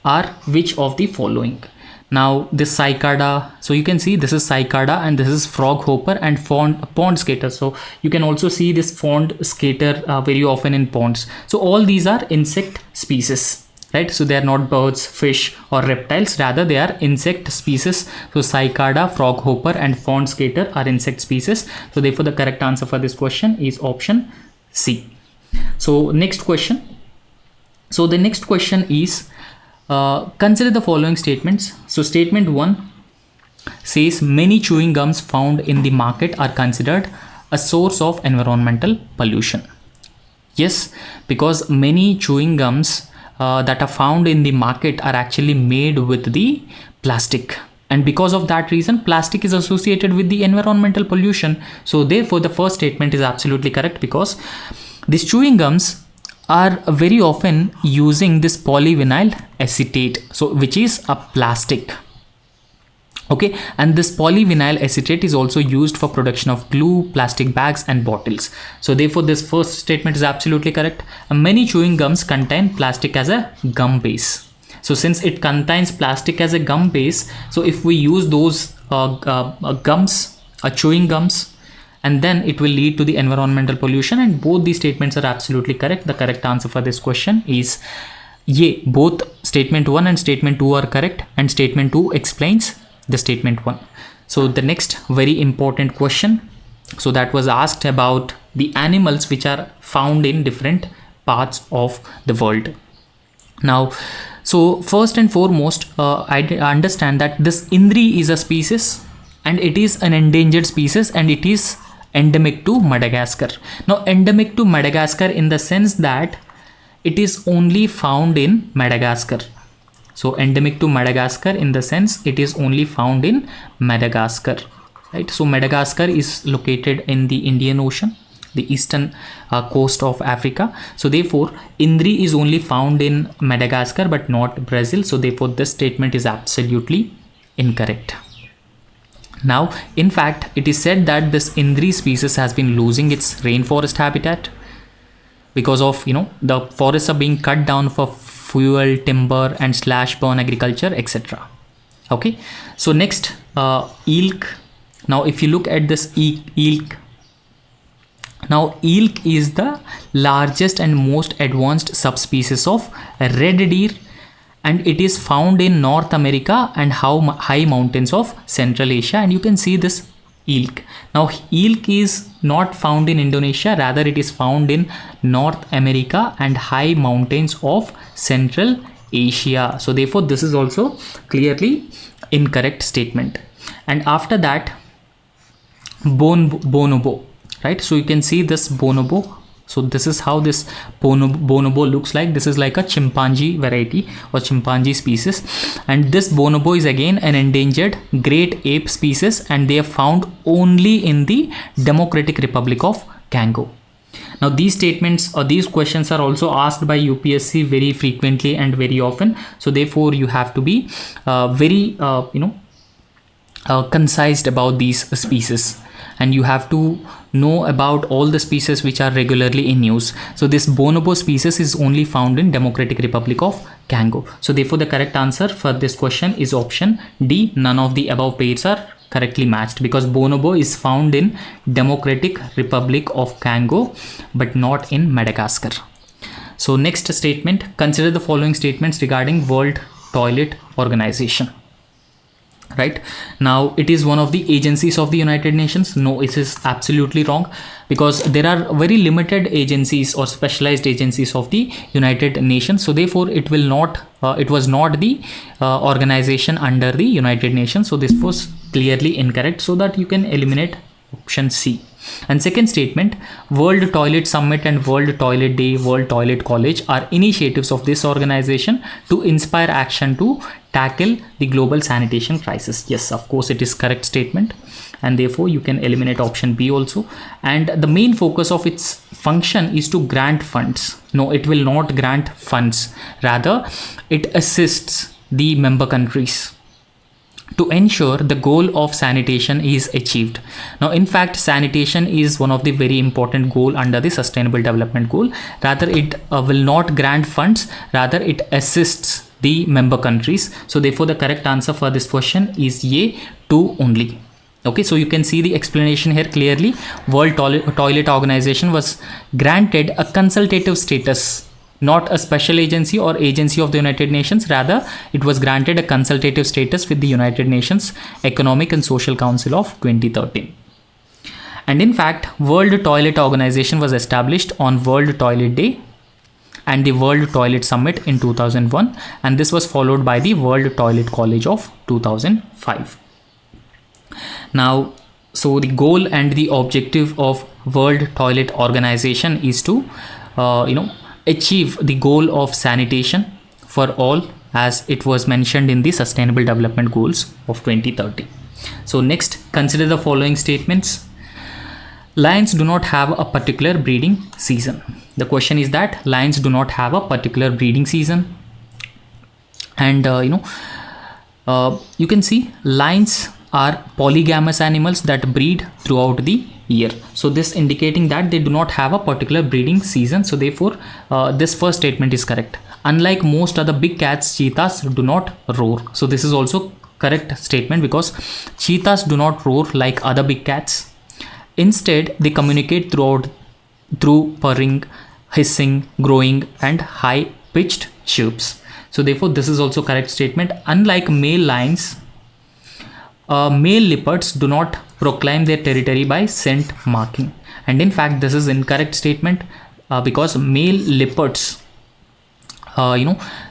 are which of the following? Now this cicada, so you can see this is cicada and this is froghopper and pond skater. So you can also see this pond skater very often in ponds. So all these are insect species. right? So they are not birds, fish or reptiles, rather they are insect species. So cicada, froghopper and fawn skater are insect species. So therefore the correct answer for this question is option C. So next question. So the next question is, consider the following statements. So statement 1 says many chewing gums found in the market are considered a source of environmental pollution. Yes, because many chewing gums that are found in the market are actually made with the plastic, and because of that reason plastic is associated with the environmental pollution. So therefore the first statement is absolutely correct, because these chewing gums are very often using this polyvinyl acetate, so which is a plastic. Okay, and this polyvinyl acetate is also used for production of glue, plastic bags and bottles. So therefore this first statement is absolutely correct. Many chewing gums contain plastic as a gum base. So since it contains plastic as a gum base, so if we use those chewing gums, and then it will lead to the environmental pollution, and both these statements are absolutely correct. The correct answer for this question is A. Both statement 1 and statement 2 are correct, and statement 2 explains the statement 1. So the next very important question, so that was asked about the animals which are found in different parts of the world. Now, so first and foremost, I understand that this Indri is a species, and it is an endangered species, and it is endemic to Madagascar. Now endemic to Madagascar in the sense that it is only found in Madagascar. So endemic to Madagascar in the sense it is only found in Madagascar, right? So Madagascar is located in the Indian Ocean, the eastern coast of Africa. So therefore Indri is only found in Madagascar but not Brazil. So therefore this statement is absolutely incorrect. Now in fact it is said that this Indri species has been losing its rainforest habitat because of, you know, the forests are being cut down for fuel, timber and slash burn agriculture, etc. Okay, so next, elk. Now if you look at this elk, now elk is the largest and most advanced subspecies of red deer, and it is found in North America and high mountains of Central Asia, and you can see this elk. Now elk is not found in Indonesia, rather it is found in North America and high mountains of Central Asia. So therefore this is also clearly incorrect statement. And after that, bonobo, right? So you can see this bonobo. So this is how this bonobo looks like. This is like a chimpanzee variety or chimpanzee species, and this bonobo is again an endangered great ape species, and they are found only in the Democratic Republic of Congo. Now these statements or these questions are also asked by UPSC very frequently and very often. So therefore you have to be very concise about these species, and you have to know about all the species which are regularly in use. So this bonobo species is only found in Democratic Republic of Congo. So therefore the correct answer for this question is option D. None of the above pairs are correctly matched, because bonobo is found in Democratic Republic of Congo but not in Madagascar. So next statement, consider the following statements regarding World Toilet Organization. Right now it is one of the agencies of the United Nations. No, it is absolutely wrong, because there are very limited agencies or specialized agencies of the United Nations. So therefore it will not it was not the organization under the United Nations. So this was clearly incorrect, so that you can eliminate option C. And second statement, World Toilet Summit and World Toilet Day, World Toilet College are initiatives of this organization to inspire action to tackle the global sanitation crisis. Yes, of course it is correct statement, and therefore you can eliminate option B also. And the main focus of its function is to grant funds. No, it will not grant funds, rather it assists the member countries to ensure the goal of sanitation is achieved. Now in fact sanitation is one of the very important goal under the sustainable development goal. Rather it will not grant funds, rather it assists the member countries. So therefore the correct answer for this question is A, 2 only. Okay, so you can see the explanation here clearly. World Toilet Organization was granted a consultative status not a special agency or agency of the United Nations. Rather, it was granted a consultative status with the United Nations Economic and Social Council of 2013. And in fact, World Toilet Organization was established on World Toilet Day and the World Toilet Summit in 2001, and this was followed by the World Toilet College of 2005. Now, so the goal and the objective of World Toilet Organization is to achieve the goal of sanitation for all, as it was mentioned in the Sustainable Development Goals of 2030. So next, consider the following statements. Lions do not have a particular breeding season. The question is that lions do not have a particular breeding season, and you can see lions are polygamous animals that breed throughout the year. So this indicating that they do not have a particular breeding season. So therefore, this first statement is correct. Unlike most other big cats, cheetahs do not roar. So this is also correct statement, because cheetahs do not roar like other big cats. Instead, they communicate through purring, hissing, growling, and high-pitched chirps. So therefore, this is also correct statement. Unlike male lions, male leopards do not proclaim their territory by scent marking. And in fact, this is incorrect statement, because male leopards,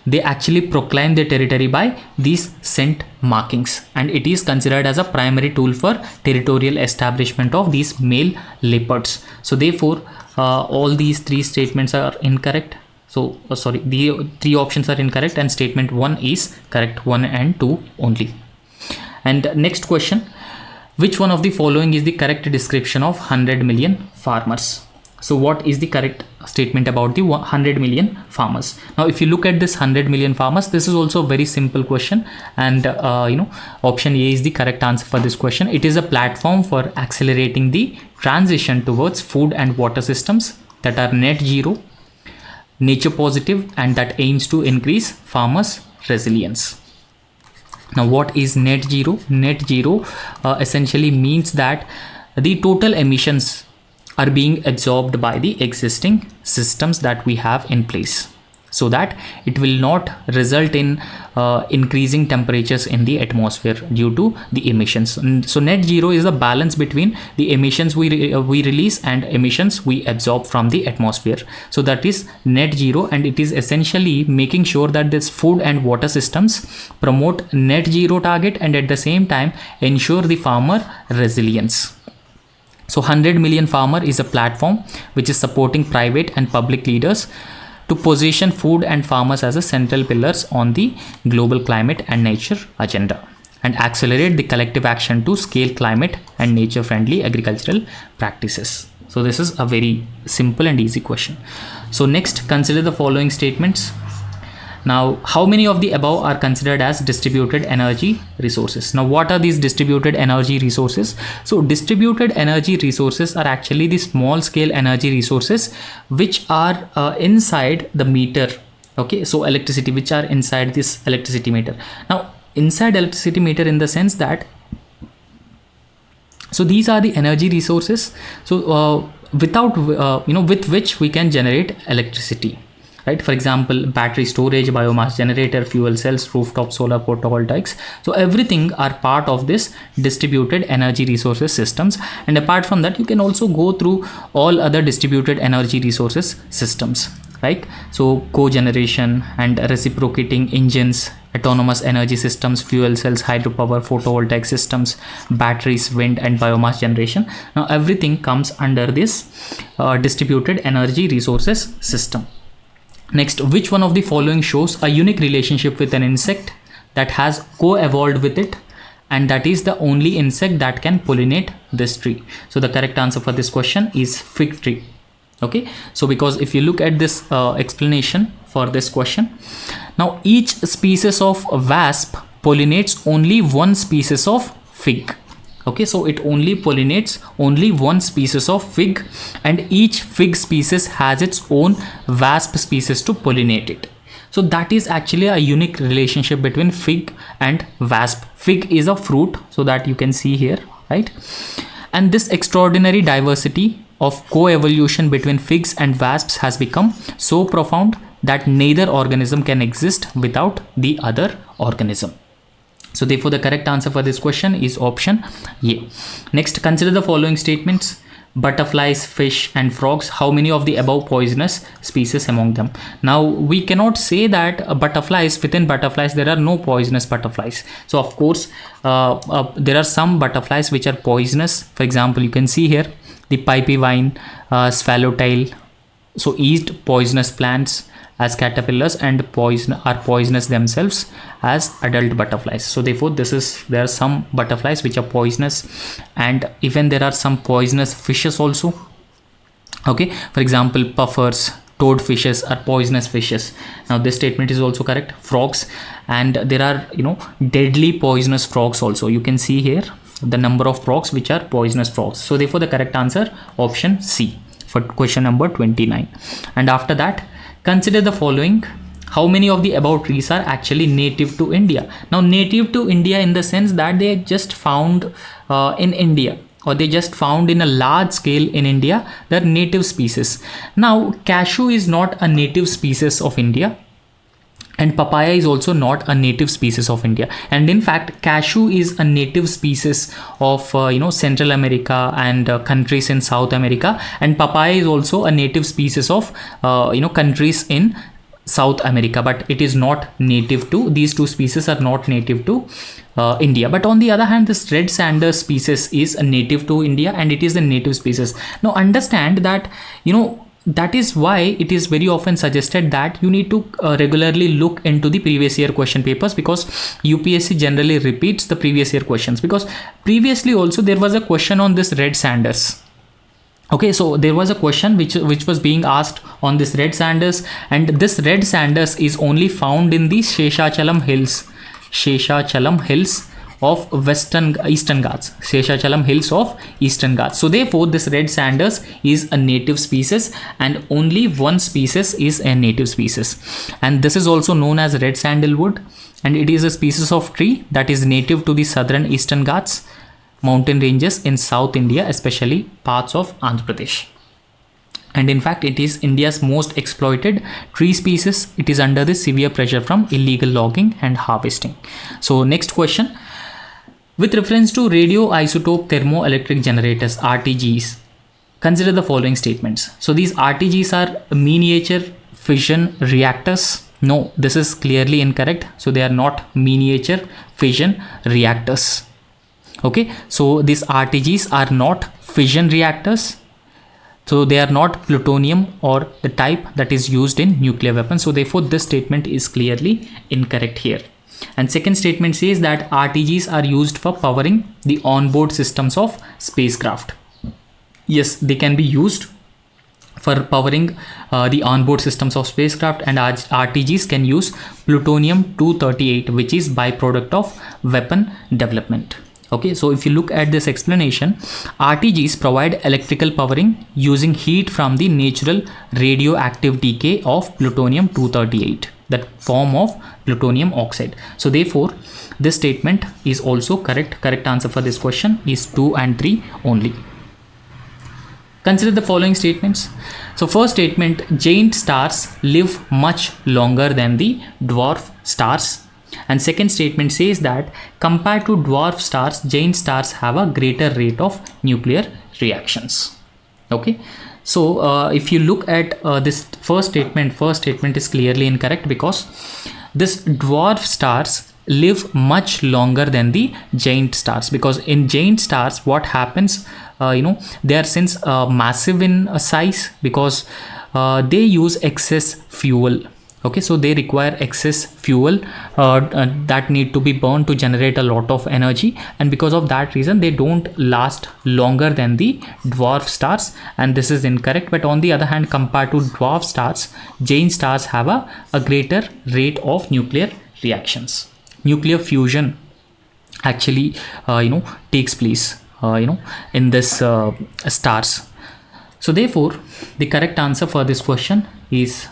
they actually proclaim their territory by these scent markings, and it is considered as a primary tool for territorial establishment of these male leopards. So therefore, all these three statements are incorrect. So the three options are incorrect, and statement 1 is correct, 1 and 2 only. And next question, which one of the following is the correct description of 100 million farmers? So what is the correct statement about the 100 million farmers? Now, if you look at this 100 million farmers, this is also a very simple question, and option A is the correct answer for this question. It is a platform for accelerating the transition towards food and water systems that are net zero, nature positive, and that aims to increase farmers' resilience. Now, what is net zero? Net zero essentially means that the total emissions are being absorbed by the existing systems that we have in place, so that it will not result in increasing temperatures in the atmosphere due to the emissions. So net zero is the balance between the emissions we release and emissions we absorb from the atmosphere. So that is net zero, and it is essentially making sure that this food and water systems promote net zero target and at the same time ensure the farmer resilience. So 100 million farmer is a platform which is supporting private and public leaders to position food and farmers as a central pillars on the global climate and nature agenda, and accelerate the collective action to scale climate and nature friendly agricultural practices. So this is a very simple and easy question. So next, consider the following statements. Now, how many of the above are considered as distributed energy resources? Now, what are these distributed energy resources? So distributed energy resources are actually the small scale energy resources which are inside the meter. Okay, so electricity, which are inside this electricity meter. Now, inside electricity meter in the sense that, so these are the energy resources, so with which we can generate electricity. Right, for example, battery storage, biomass generator, fuel cells, rooftop solar photovoltaics. So everything are part of this distributed energy resources systems. And apart from that, you can also go through all other distributed energy resources systems, right? So cogeneration and reciprocating engines, autonomous energy systems, fuel cells, hydropower, photovoltaic systems, batteries, wind and biomass generation. Now everything comes under this distributed energy resources system. Next, which one of the following shows a unique relationship with an insect that has co-evolved with it, and that is the only insect that can pollinate this tree? So the correct answer for this question is fig tree. Okay, so because if you look at this explanation for this question, now each species of wasp pollinates only one species of fig. Okay, so it only pollinates only one species of fig, and each fig species has its own wasp species to pollinate it. So that is actually a unique relationship between fig and wasp. Fig is a fruit, so that you can see here, right? And this extraordinary diversity of co-evolution between figs and wasps has become so profound that neither organism can exist without the other organism. So therefore the correct answer for this question is option A. Next, consider the following statements. Butterflies, fish and frogs, how many of the above poisonous species among them? Now we cannot say that butterflies, within butterflies there are no poisonous butterflies. So of course there are some butterflies which are poisonous. For example, you can see here the pipey vine, swallowtail, so eat poisonous plants as caterpillars and are poisonous themselves as adult butterflies. So therefore there are some butterflies which are poisonous, and even there are some poisonous fishes also. Okay, for example, puffers, toadfishes are poisonous fishes. Now this statement is also correct. Frogs, and there are deadly poisonous frogs also. You can see here the number of frogs which are poisonous frogs. So therefore the correct answer option C for question number 29. And after that, consider the following. How many of the above trees are actually native to India? Now native to India in the sense that they are just found in India, or they just found in a large scale in India. They're native species. Now cashew is not a native species of India, and papaya is also not a native species of India. And in fact, cashew is a native species of Central America and countries in South America, and papaya is also a native species of countries in South America, but it is not native to, these two species are not native to India. But on the other hand, this red sander species is a native to India, and it is a native species. Now understand that that is why it is very often suggested that you need to regularly look into the previous year question papers, because UPSC generally repeats the previous year questions, because previously also there was a question on this red sanders. Okay, so there was a question which was being asked on this red sanders, and this red sanders is only found in the Sheshachalam hills of Eastern Ghats. Sheshachalam hills of Eastern Ghats. So therefore this red sanders is a native species, and only one species is a native species, and this is also known as red sandalwood, and it is a species of tree that is native to the southern Eastern Ghats mountain ranges in South India, especially parts of Andhra Pradesh. And in fact, it is India's most exploited tree species. It is under the severe pressure from illegal logging and harvesting. So next question. With reference to radioisotope thermoelectric generators, RTGs, consider the following statements. So these RTGs are miniature fission reactors. No, this is clearly incorrect. So they are not miniature fission reactors. Okay, so these RTGs are not fission reactors. So they are not plutonium or the type that is used in nuclear weapons. So therefore this statement is clearly incorrect here. And second statement says that RTGs are used for powering the onboard systems of spacecraft. Yes, they can be used for powering the onboard systems of spacecraft, and RTGs can use plutonium-238, which is byproduct of weapon development. Okay, so if you look at this explanation, RTGs provide electrical powering using heat from the natural radioactive decay of plutonium-238, that form of plutonium oxide. So therefore this statement is also correct. Correct answer for this question is 2 and 3 only. Consider the following statements. So first statement, giant stars live much longer than the dwarf stars. And second statement says that compared to dwarf stars, giant stars have a greater rate of nuclear reactions. Okay, so if you look at this first statement is clearly incorrect, because this dwarf stars live much longer than the giant stars, because in giant stars what happens, they are since massive in size, because they use excess fuel. Okay, so they require excess fuel that need to be burned to generate a lot of energy, and because of that reason they don't last longer than the dwarf stars, and this is incorrect. But on the other hand, compared to dwarf stars, giant stars have a greater rate of nuclear reactions. Nuclear fusion actually takes place in this stars. So therefore the correct answer for this question is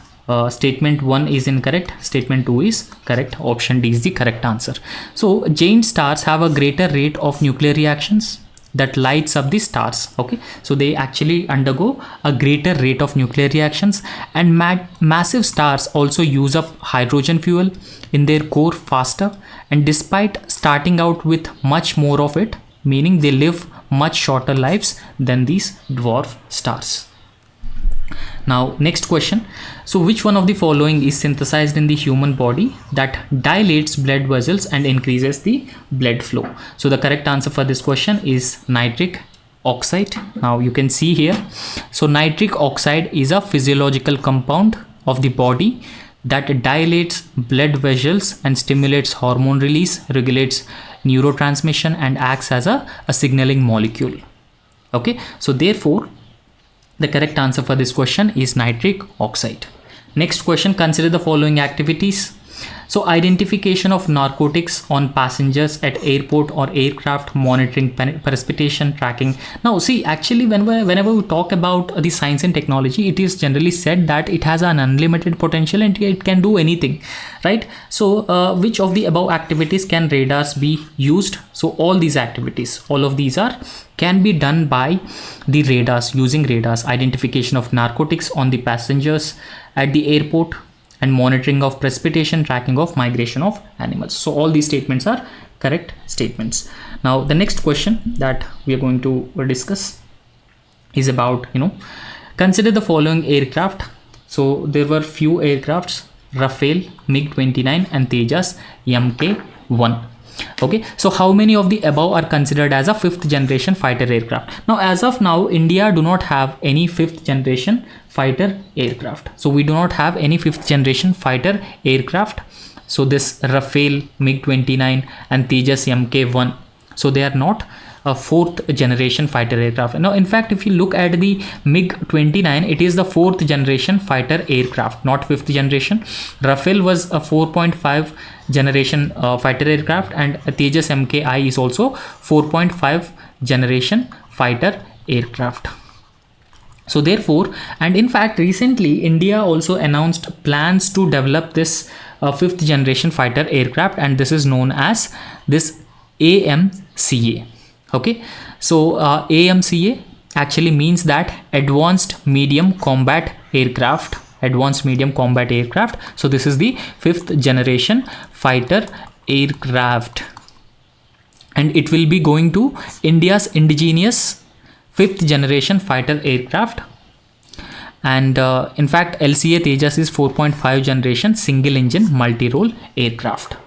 statement 1 is incorrect, statement 2 is correct, option D is the correct answer. So giant stars have a greater rate of nuclear reactions, that lights up the stars. Okay, so they actually undergo a greater rate of nuclear reactions, and massive stars also use up hydrogen fuel in their core faster, and despite starting out with much more of it, meaning they live much shorter lives than these dwarf stars. Now, next question. So, which one of the following is synthesized in the human body that dilates blood vessels and increases the blood flow? So, the correct answer for this question is nitric oxide. Now, you can see here. So, nitric oxide is a physiological compound of the body that dilates blood vessels and stimulates hormone release, regulates neurotransmission, and acts as a signaling molecule. Okay, so therefore, the correct answer for this question is nitric oxide. Next question, consider the following activities. So, identification of narcotics on passengers at airport or aircraft, monitoring precipitation, tracking. Now, see, actually, whenever we talk about the science and technology, it is generally said that it has an unlimited potential and it can do anything, right? So, which of the above activities can radars be used? So, all these activities, all of these can be done by the radars, using radars. Identification of narcotics on the passengers at the airport, and monitoring of precipitation, tracking of migration of animals. So all these statements are correct statements. Now the next question that we are going to discuss is about, consider the following aircraft. So there were few aircrafts: Rafale, MiG-29 and Tejas Mk-1. Okay, so how many of the above are considered as a fifth generation fighter aircraft? Now, as of now, India do not have any fifth generation fighter aircraft. So we do not have any fifth generation fighter aircraft. So this Rafale, MiG-29 and Tejas Mk-1, so they are not a fourth generation fighter aircraft. Now, in fact, if you look at the MiG-29, it is the fourth generation fighter aircraft, not fifth generation. Rafale was a 4.5 generation fighter aircraft, and Tejas Mki is also 4.5 generation fighter aircraft. So therefore, and in fact, recently India also announced plans to develop this fifth generation fighter aircraft, and this is known as this AMCA. Okay, so AMCA actually means that advanced medium combat aircraft. Advanced medium combat aircraft. So this is the fifth generation fighter aircraft, and it will be going to India's indigenous fifth generation fighter aircraft. And in fact, LCA Tejas is 4.5 generation single engine multi-role aircraft.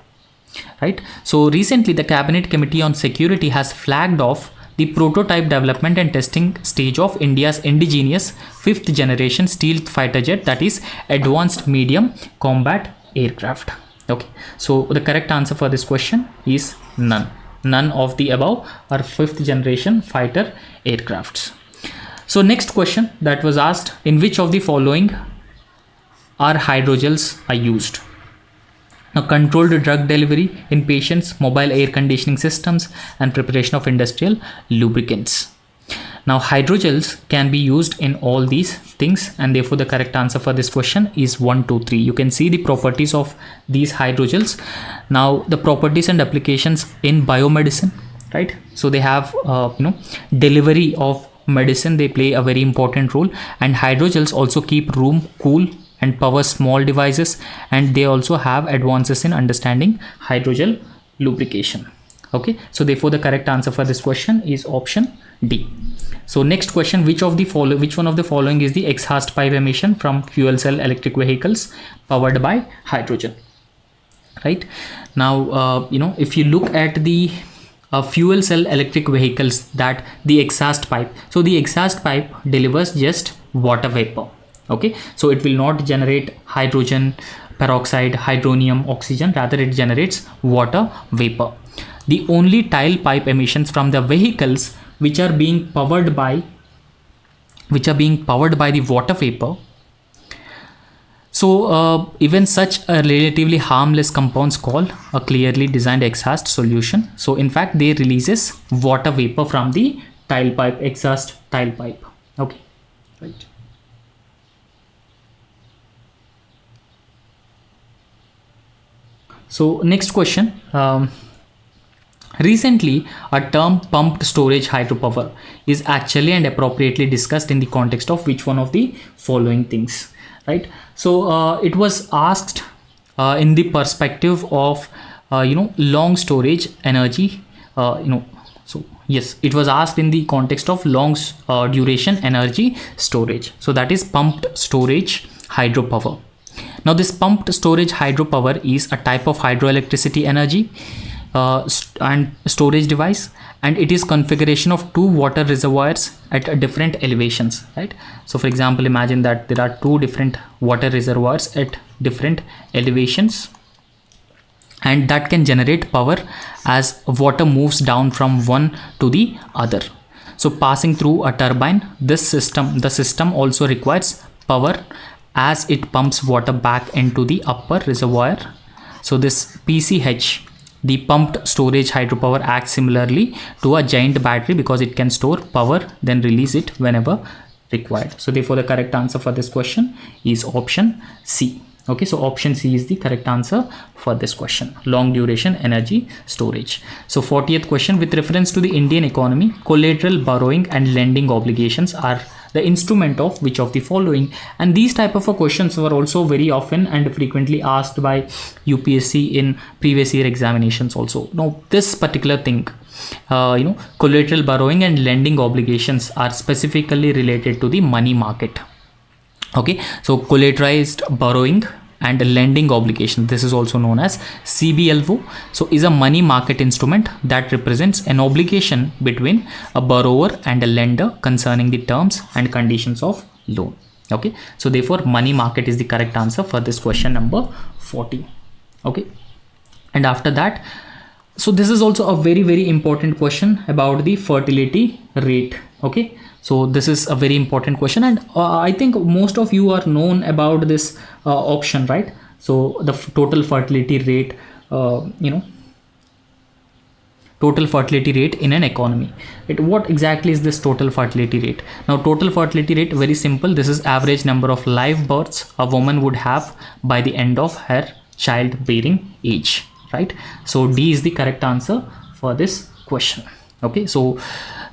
Right. So recently the Cabinet Committee on Security has flagged off the prototype development and testing stage of India's indigenous fifth generation stealth fighter jet, that is advanced medium combat aircraft. Okay, so the correct answer for this question is none. None of the above are fifth generation fighter aircrafts. So next question that was asked, in which of the following are hydrogels are used? Now, controlled drug delivery in patients, mobile air conditioning systems, and preparation of industrial lubricants. Now, hydrogels can be used in all these things, and therefore the correct answer for this question is 1, 2, 3. You can see the properties of these hydrogels. Now, the properties and applications in biomedicine, right? So they have, delivery of medicine. They play a very important role, and hydrogels also keep room cool and power small devices, and they also have advances in understanding hydrogel lubrication. Okay, so therefore the correct answer for this question is option D. So next question, which one of the following is the exhaust pipe emission from fuel cell electric vehicles powered by hydrogen? Right now, if you look at the fuel cell electric vehicles, that the exhaust pipe, so the exhaust pipe delivers just water vapor. Okay, so it will not generate hydrogen peroxide, hydronium, oxygen, rather it generates water vapor. The only tail pipe emissions from the vehicles which are being powered by the water vapor. So even such a relatively harmless compounds called a clearly designed exhaust solution. So in fact, they releases water vapor from the tail pipe, exhaust tail pipe. Okay, right. So next question, Recently, a term pumped storage hydropower is actually and appropriately discussed in the context of which one of the following things, right? So it was asked in the perspective of long storage energy, so yes, it was asked in the context of long duration energy storage. So that is pumped storage hydropower. Now this pumped storage hydropower is a type of hydroelectricity energy and storage device, and it is configuration of two water reservoirs at different elevations, right? So for example, imagine that there are two different water reservoirs at different elevations, and that can generate power as water moves down from one to the other. So passing through a turbine, the system also requires power as it pumps water back into the upper reservoir. So this PCH, the pumped storage hydropower, acts similarly to a giant battery because it can store power, then release it whenever required. So therefore the correct answer for this question is option C. Okay, so option C is the correct answer for this question, long duration energy storage. So 40th question, with reference to the Indian economy, collateral borrowing and lending obligations are the instrument of which of the following? And these type of questions were also very often and frequently asked by UPSC in previous year examinations also. Now this particular thing, collateral borrowing and lending obligations are specifically related to the money market. Okay, so collateralized borrowing and lending obligation, this is also known as CBLO, so is a money market instrument that represents an obligation between a borrower and a lender concerning the terms and conditions of loan. Okay, so therefore money market is the correct answer for this question number 40. Okay, and after that, so this is also a very important question about the fertility rate. Okay, so this is a very important question, and I think most of you are known about this option, right? So the total fertility rate, total fertility rate in an economy. What exactly is this total fertility rate? Now total fertility rate, very simple. This is average number of live births a woman would have by the end of her childbearing age, right? So D is the correct answer for this question. Okay, so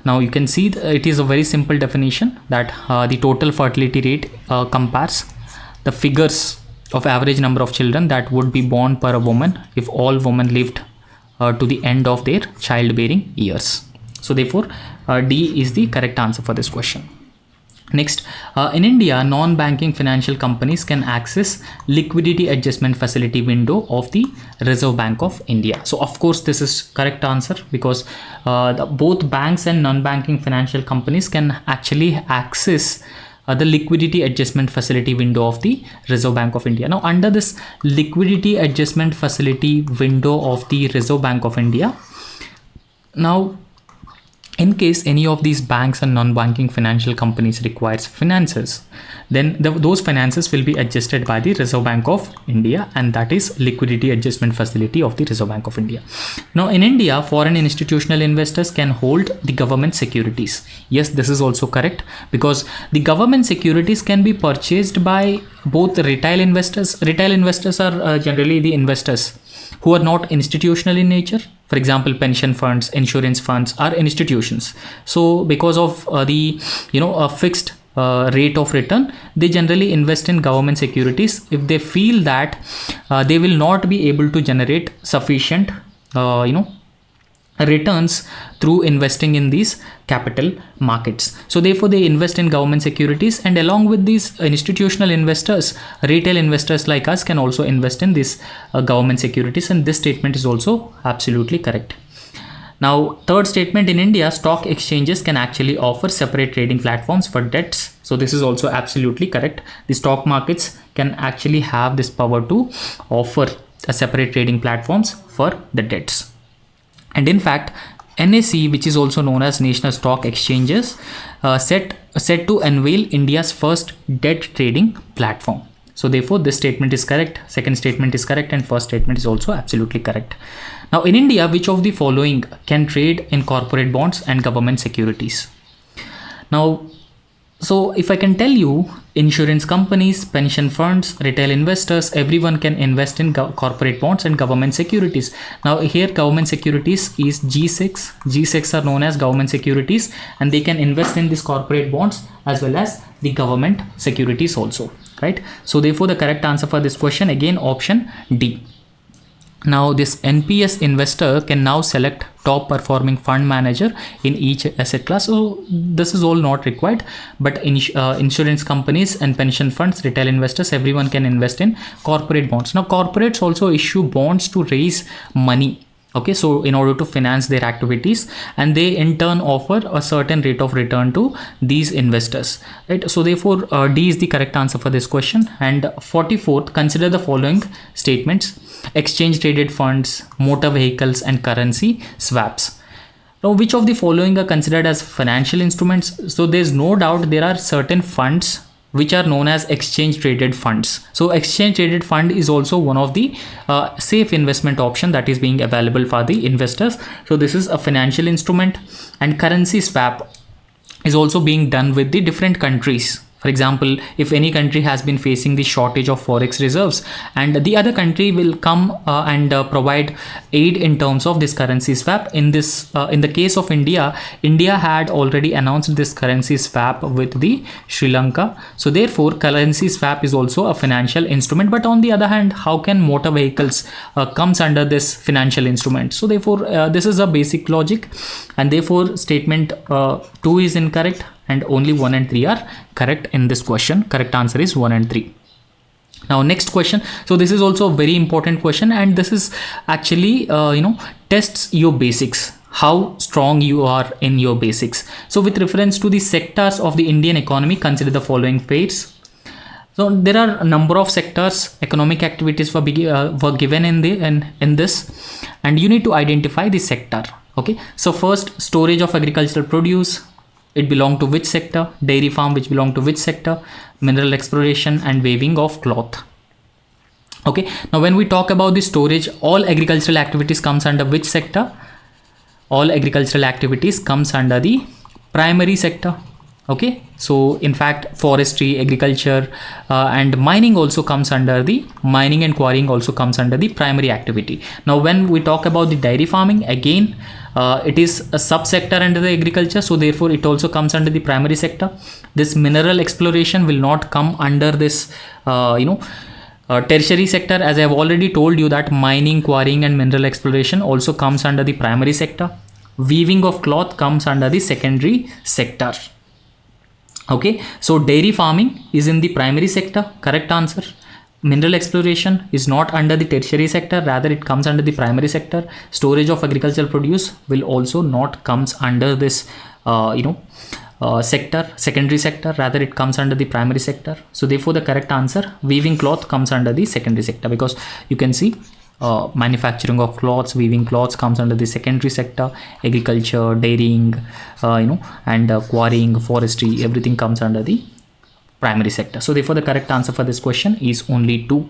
now you can see it is a very simple definition that the total fertility rate compares the figures of average number of children that would be born per a woman if all women lived to the end of their childbearing years. So therefore D is the correct answer for this question. Next, in India, non-banking financial companies can access liquidity adjustment facility window of the Reserve Bank of India. So of course this is correct answer, because both banks and non-banking financial companies can actually access the liquidity adjustment facility window of the Reserve Bank of India. Now under this liquidity adjustment facility window of the Reserve Bank of India, now in case any of these banks and non-banking financial companies requires finances, then those finances will be adjusted by the Reserve Bank of India, and that is liquidity adjustment facility of the Reserve Bank of India. Now in India, foreign institutional investors can hold the government securities. Yes, this is also correct, because the government securities can be purchased by both retail investors. Retail investors are generally the investors who are not institutional in nature. For example, pension funds, insurance funds are institutions. So because of the a fixed rate of return, they generally invest in government securities if they feel that they will not be able to generate sufficient returns through investing in these capital markets. So therefore they invest in government securities, and along with these institutional investors, retail investors like us can also invest in these government securities, and this statement is also absolutely correct. Now third statement, in India, stock exchanges can actually offer separate trading platforms for debts. So this is also absolutely correct. The stock markets can actually have this power to offer a separate trading platforms for the debts. And in fact, NSE, which is also known as National Stock Exchanges, set to unveil India's first debt trading platform. So therefore this statement is correct, second statement is correct, and first statement is also absolutely correct. Now in India, which of the following can trade in corporate bonds and government securities? Now So if I can tell you, insurance companies, pension funds, retail investors, everyone can invest in corporate bonds and government securities. Now here government securities is G6. G6 are known as government securities, and they can invest in these corporate bonds as well as the government securities also, right? So therefore the correct answer for this question, again, option D. Now this NPS investor can now select top performing fund manager in each asset class. So this is all not required, but insurance companies and pension funds, retail investors, everyone can invest in corporate bonds. Now corporates also issue bonds to raise money. Okay, so in order to finance their activities, and they in turn offer a certain rate of return to these investors, right? So therefore D is the correct answer for this question. And 44th, consider the following statements: exchange traded funds, motor vehicles, and currency swaps. Now which of the following are considered as financial instruments? So there's no doubt there are certain funds which are known as exchange traded funds. So exchange traded fund is also one of the safe investment option that is being available for the investors. So this is a financial instrument. And currency swap is also being done with the different countries. For example, if any country has been facing the shortage of forex reserves, and the other country will come and provide aid in terms of this currency swap. In the case of India had already announced this currency swap with the Sri Lanka. So therefore currency swap is also a financial instrument. But on the other hand, how can motor vehicles comes under this financial instrument? So therefore this is a basic logic, and therefore statement 2 is incorrect, and only 1 and 3 are correct in this question. Correct answer is 1 and 3. Now next question. So this is also a very important question, and this is actually tests your basics, how strong you are in your basics. So with reference to the sectors of the Indian economy, consider the following phases. So there are a number of sectors, economic activities were given in this, and you need to identify the sector. Okay, so first, storage of agricultural produce, it belong to which sector? Dairy farm, which belong to which sector? Mineral exploration and weaving of cloth. Okay, now when we talk about the storage, all agricultural activities comes under which sector? All agricultural activities comes under the primary sector. Okay, so in fact forestry, agriculture and mining also comes under the mining, and quarrying also comes under the primary activity. Now when we talk about the dairy farming, again it is a subsector under the agriculture, so therefore it also comes under the primary sector. This mineral exploration will not come under this tertiary sector, as I have already told you that mining, quarrying and mineral exploration also comes under the primary sector. Weaving of cloth comes under the secondary sector. Okay, so dairy farming is in the primary sector, correct answer. Mineral exploration is not under the tertiary sector, rather it comes under the primary sector. Storage of agricultural produce will also not comes under this sector, secondary sector, rather it comes under the primary sector. So therefore the correct answer, weaving cloth, comes under the secondary sector, because you can see manufacturing of cloths, weaving cloths comes under the secondary sector. Agriculture, dairying, and quarrying, forestry, everything comes under the primary sector. So therefore the correct answer for this question is only 2.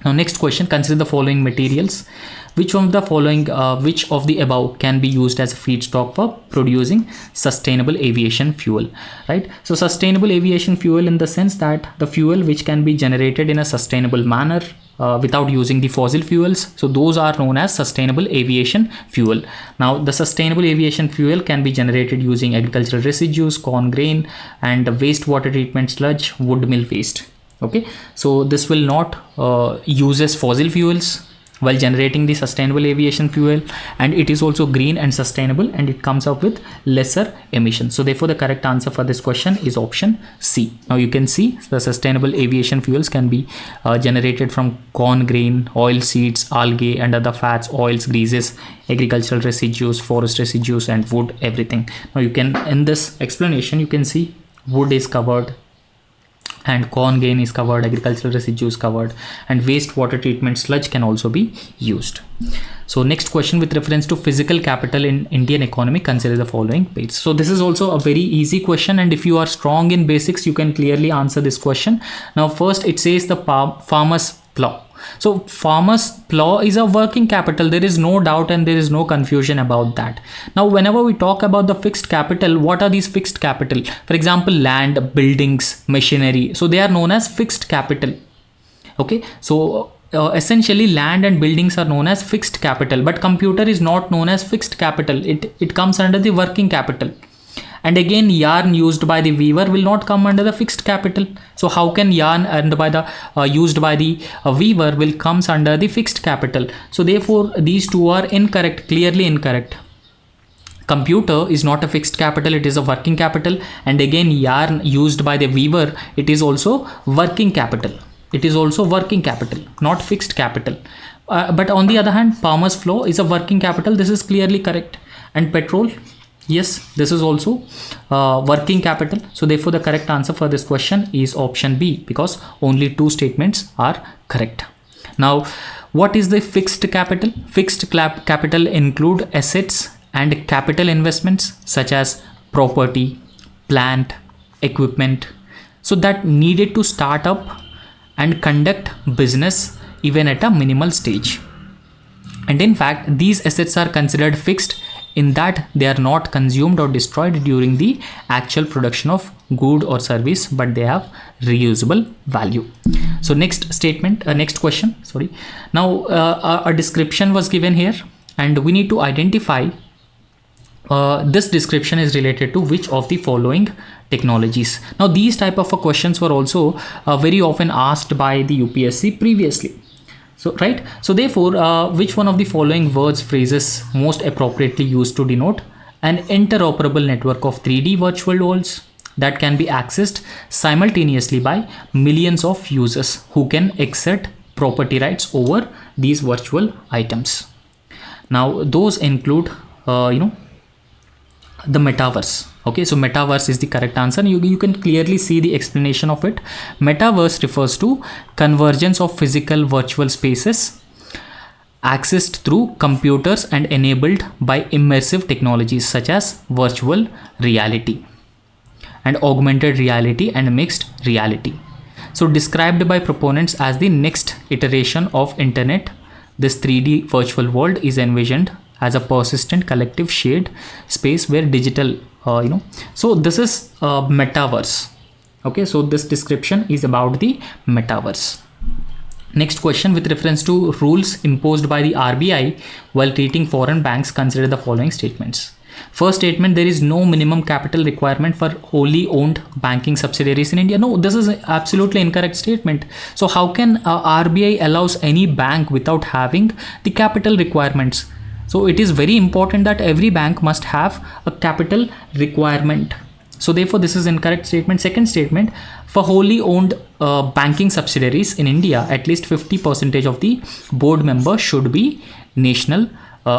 Now next question, consider the following materials. Which of the above can be used as a feedstock for producing sustainable aviation fuel, right? So sustainable aviation fuel in the sense that the fuel which can be generated in a sustainable manner without using the fossil fuels. So those are known as sustainable aviation fuel. Now the sustainable aviation fuel can be generated using agricultural residues, corn grain, and wastewater treatment sludge, wood mill waste. Okay, so this will not uses fossil fuels while generating the sustainable aviation fuel, and it is also green and sustainable, and it comes up with lesser emissions. So therefore the correct answer for this question is option C. Now you can see the sustainable aviation fuels can be generated from corn grain, oil seeds, algae and other fats, oils, greases, agricultural residues, forest residues and wood, everything. Now you can, in this explanation, you can see wood is covered, and corn grain is covered, agricultural residues covered, and wastewater treatment sludge can also be used. So next question, with reference to physical capital in Indian economy, consider the following page. So this is also a very easy question, and if you are strong in basics, you can clearly answer this question. Now first it says the farmer's plow. So farmer's plow is a working capital. There is no doubt and there is no confusion about that. Now, whenever we talk about the fixed capital, what are these fixed capital? For example, land, buildings, machinery. So they are known as fixed capital. Okay, so essentially land and buildings are known as fixed capital, but computer is not known as fixed capital. It comes under the working capital. And again, yarn used by the weaver will not come under the fixed capital. So how can yarn earned by the used by the weaver will comes under the fixed capital? So therefore these two are incorrect, clearly incorrect. Computer is not a fixed capital, it is a working capital. And again, yarn used by the weaver, it is also working capital. It is also working capital, not fixed capital. But on the other hand, farmer's flow is a working capital. This is clearly correct. And petrol, yes, this is also working capital. So therefore the correct answer for this question is option B, because only two statements are correct. Now, what is the fixed capital? Fixed capital include assets and capital investments such as property, plant, equipment, so that needed to start up and conduct business even at a minimal stage. And in fact, these assets are considered fixed in that they are not consumed or destroyed during the actual production of good or service, but they have reusable value. So next statement, next question, sorry. Now a description was given here and we need to identify this description is related to which of the following technologies. Now these type of questions were also very often asked by the UPSC previously. So right, so therefore which one of the following words, phrases most appropriately used to denote an interoperable network of 3D virtual worlds that can be accessed simultaneously by millions of users who can exert property rights over these virtual items? Now those include the metaverse. Okay, so metaverse is the correct answer. You can clearly see the explanation of it. Metaverse refers to convergence of physical virtual spaces accessed through computers and enabled by immersive technologies such as virtual reality and augmented reality and mixed reality. So described by proponents as the next iteration of internet, this 3D virtual world is envisioned as a persistent collective shared space where digital so this is metaverse. Okay, so this description is about the metaverse. Next question, with reference to rules imposed by the RBI while treating foreign banks, consider the following statements. First statement, there is no minimum capital requirement for wholly owned banking subsidiaries in India. No, this is absolutely incorrect statement. So how can RBI allows any bank without having the capital requirements? So it is very important that every bank must have a capital requirement. So therefore this is incorrect statement. Second statement, for wholly owned banking subsidiaries in India, at least 50% of the board members should be national,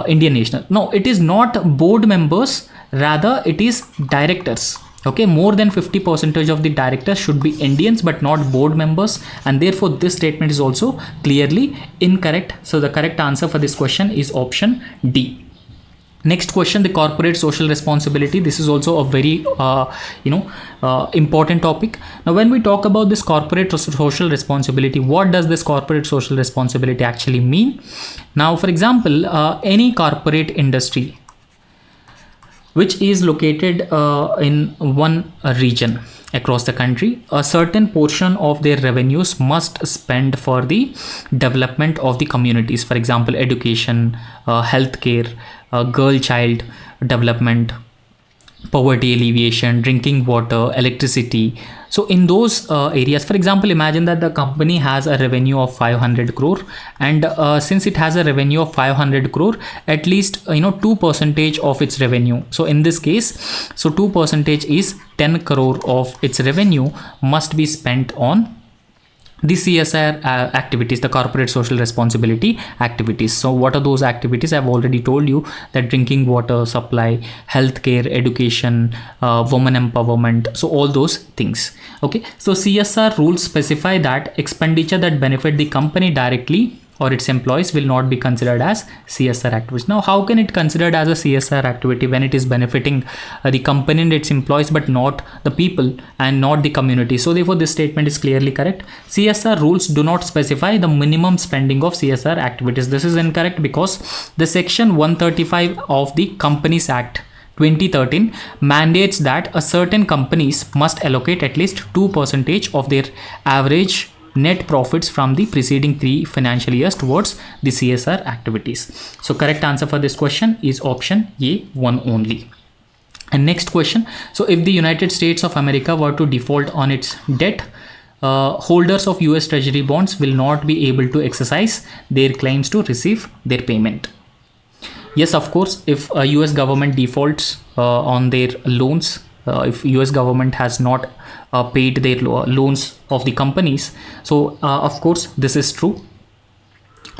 Indian national. No, it is not board members, rather it is directors. Okay, more than 50% of the directors should be Indians but not board members, and therefore this statement is also clearly incorrect. So the correct answer for this question is option D. Next question, the corporate social responsibility. This is also a very important topic. Now when we talk about this corporate social responsibility, what does this corporate social responsibility actually mean? Now for example, any corporate industry which is located in one region across the country, a certain portion of their revenues must spend for the development of the communities. For example, education, healthcare, girl child development, poverty alleviation, drinking water, electricity. So in those areas, for example, imagine that the company has a revenue of 500 crore, and since it has a revenue of 500 crore, at least 2% of its revenue. So in this case, so 2% is 10 crore of its revenue must be spent on the CSR activities, the corporate social responsibility activities. So what are those activities? I've already told you that drinking water supply, healthcare, education, women empowerment, so all those things. Okay, so CSR rules specify that expenditure that benefit the company directly or its employees will not be considered as CSR activities. Now, how can it considered as a CSR activity when it is benefiting the company and its employees, but not the people and not the community? So therefore, this statement is clearly correct. CSR rules do not specify the minimum spending of CSR activities. This is incorrect because the section 135 of the Companies Act 2013 mandates that a certain companies must allocate at least 2% of their average net profits from the preceding 3 financial years towards the CSR activities. So correct answer for this question is option A, 1 only. And next question, so if the United States of America were to default on its debt, holders of US Treasury bonds will not be able to exercise their claims to receive their payment. Yes, of course, if a US government defaults on their loans, if US government has not paid their loans of the companies, so of course this is true,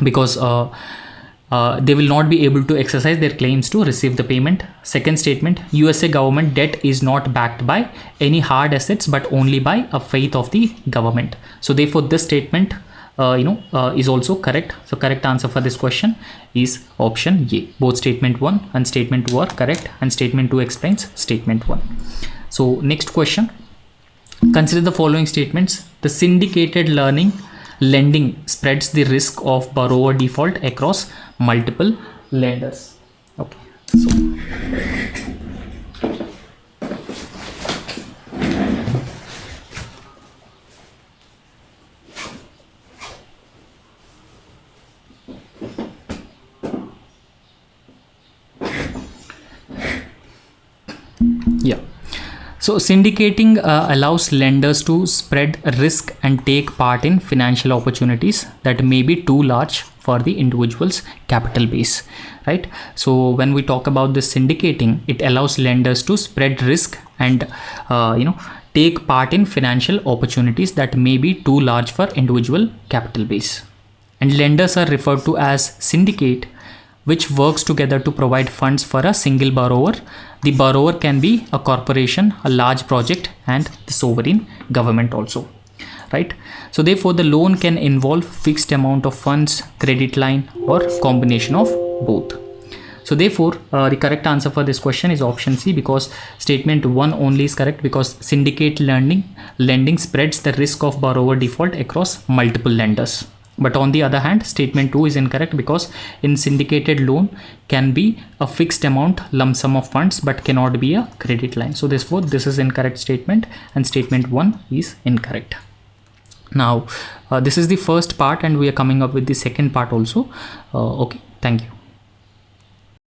because they will not be able to exercise their claims to receive the payment. Second statement, USA government debt is not backed by any hard assets but only by a faith of the government. So therefore this statement is also correct. So correct answer for this question is option A. Both statement 1 and statement 2 are correct, and statement 2 explains statement 1. So next question, consider the following statements. The syndicated lending spreads the risk of borrower default across multiple lenders. Okay, so yeah. So syndicating allows lenders to spread risk and take part in financial opportunities that may be too large for the individual's capital base, right? So when we talk about this syndicating, it allows lenders to spread risk and take part in financial opportunities that may be too large for individual capital base. And lenders are referred to as syndicate, which works together to provide funds for a single borrower. The borrower can be a corporation, a large project, and the sovereign government also, right? So therefore the loan can involve fixed amount of funds, credit line, or combination of both. So therefore the correct answer for this question is option C, because statement 1 only is correct, because syndicate lending spreads the risk of borrower default across multiple lenders. But on the other hand, statement 2 is incorrect, because in syndicated loan can be a fixed amount lump sum of funds but cannot be a credit line. So therefore this is incorrect statement, and statement 1 is incorrect. Now this is the first part, and we are coming up with the second part also. Okay, thank you.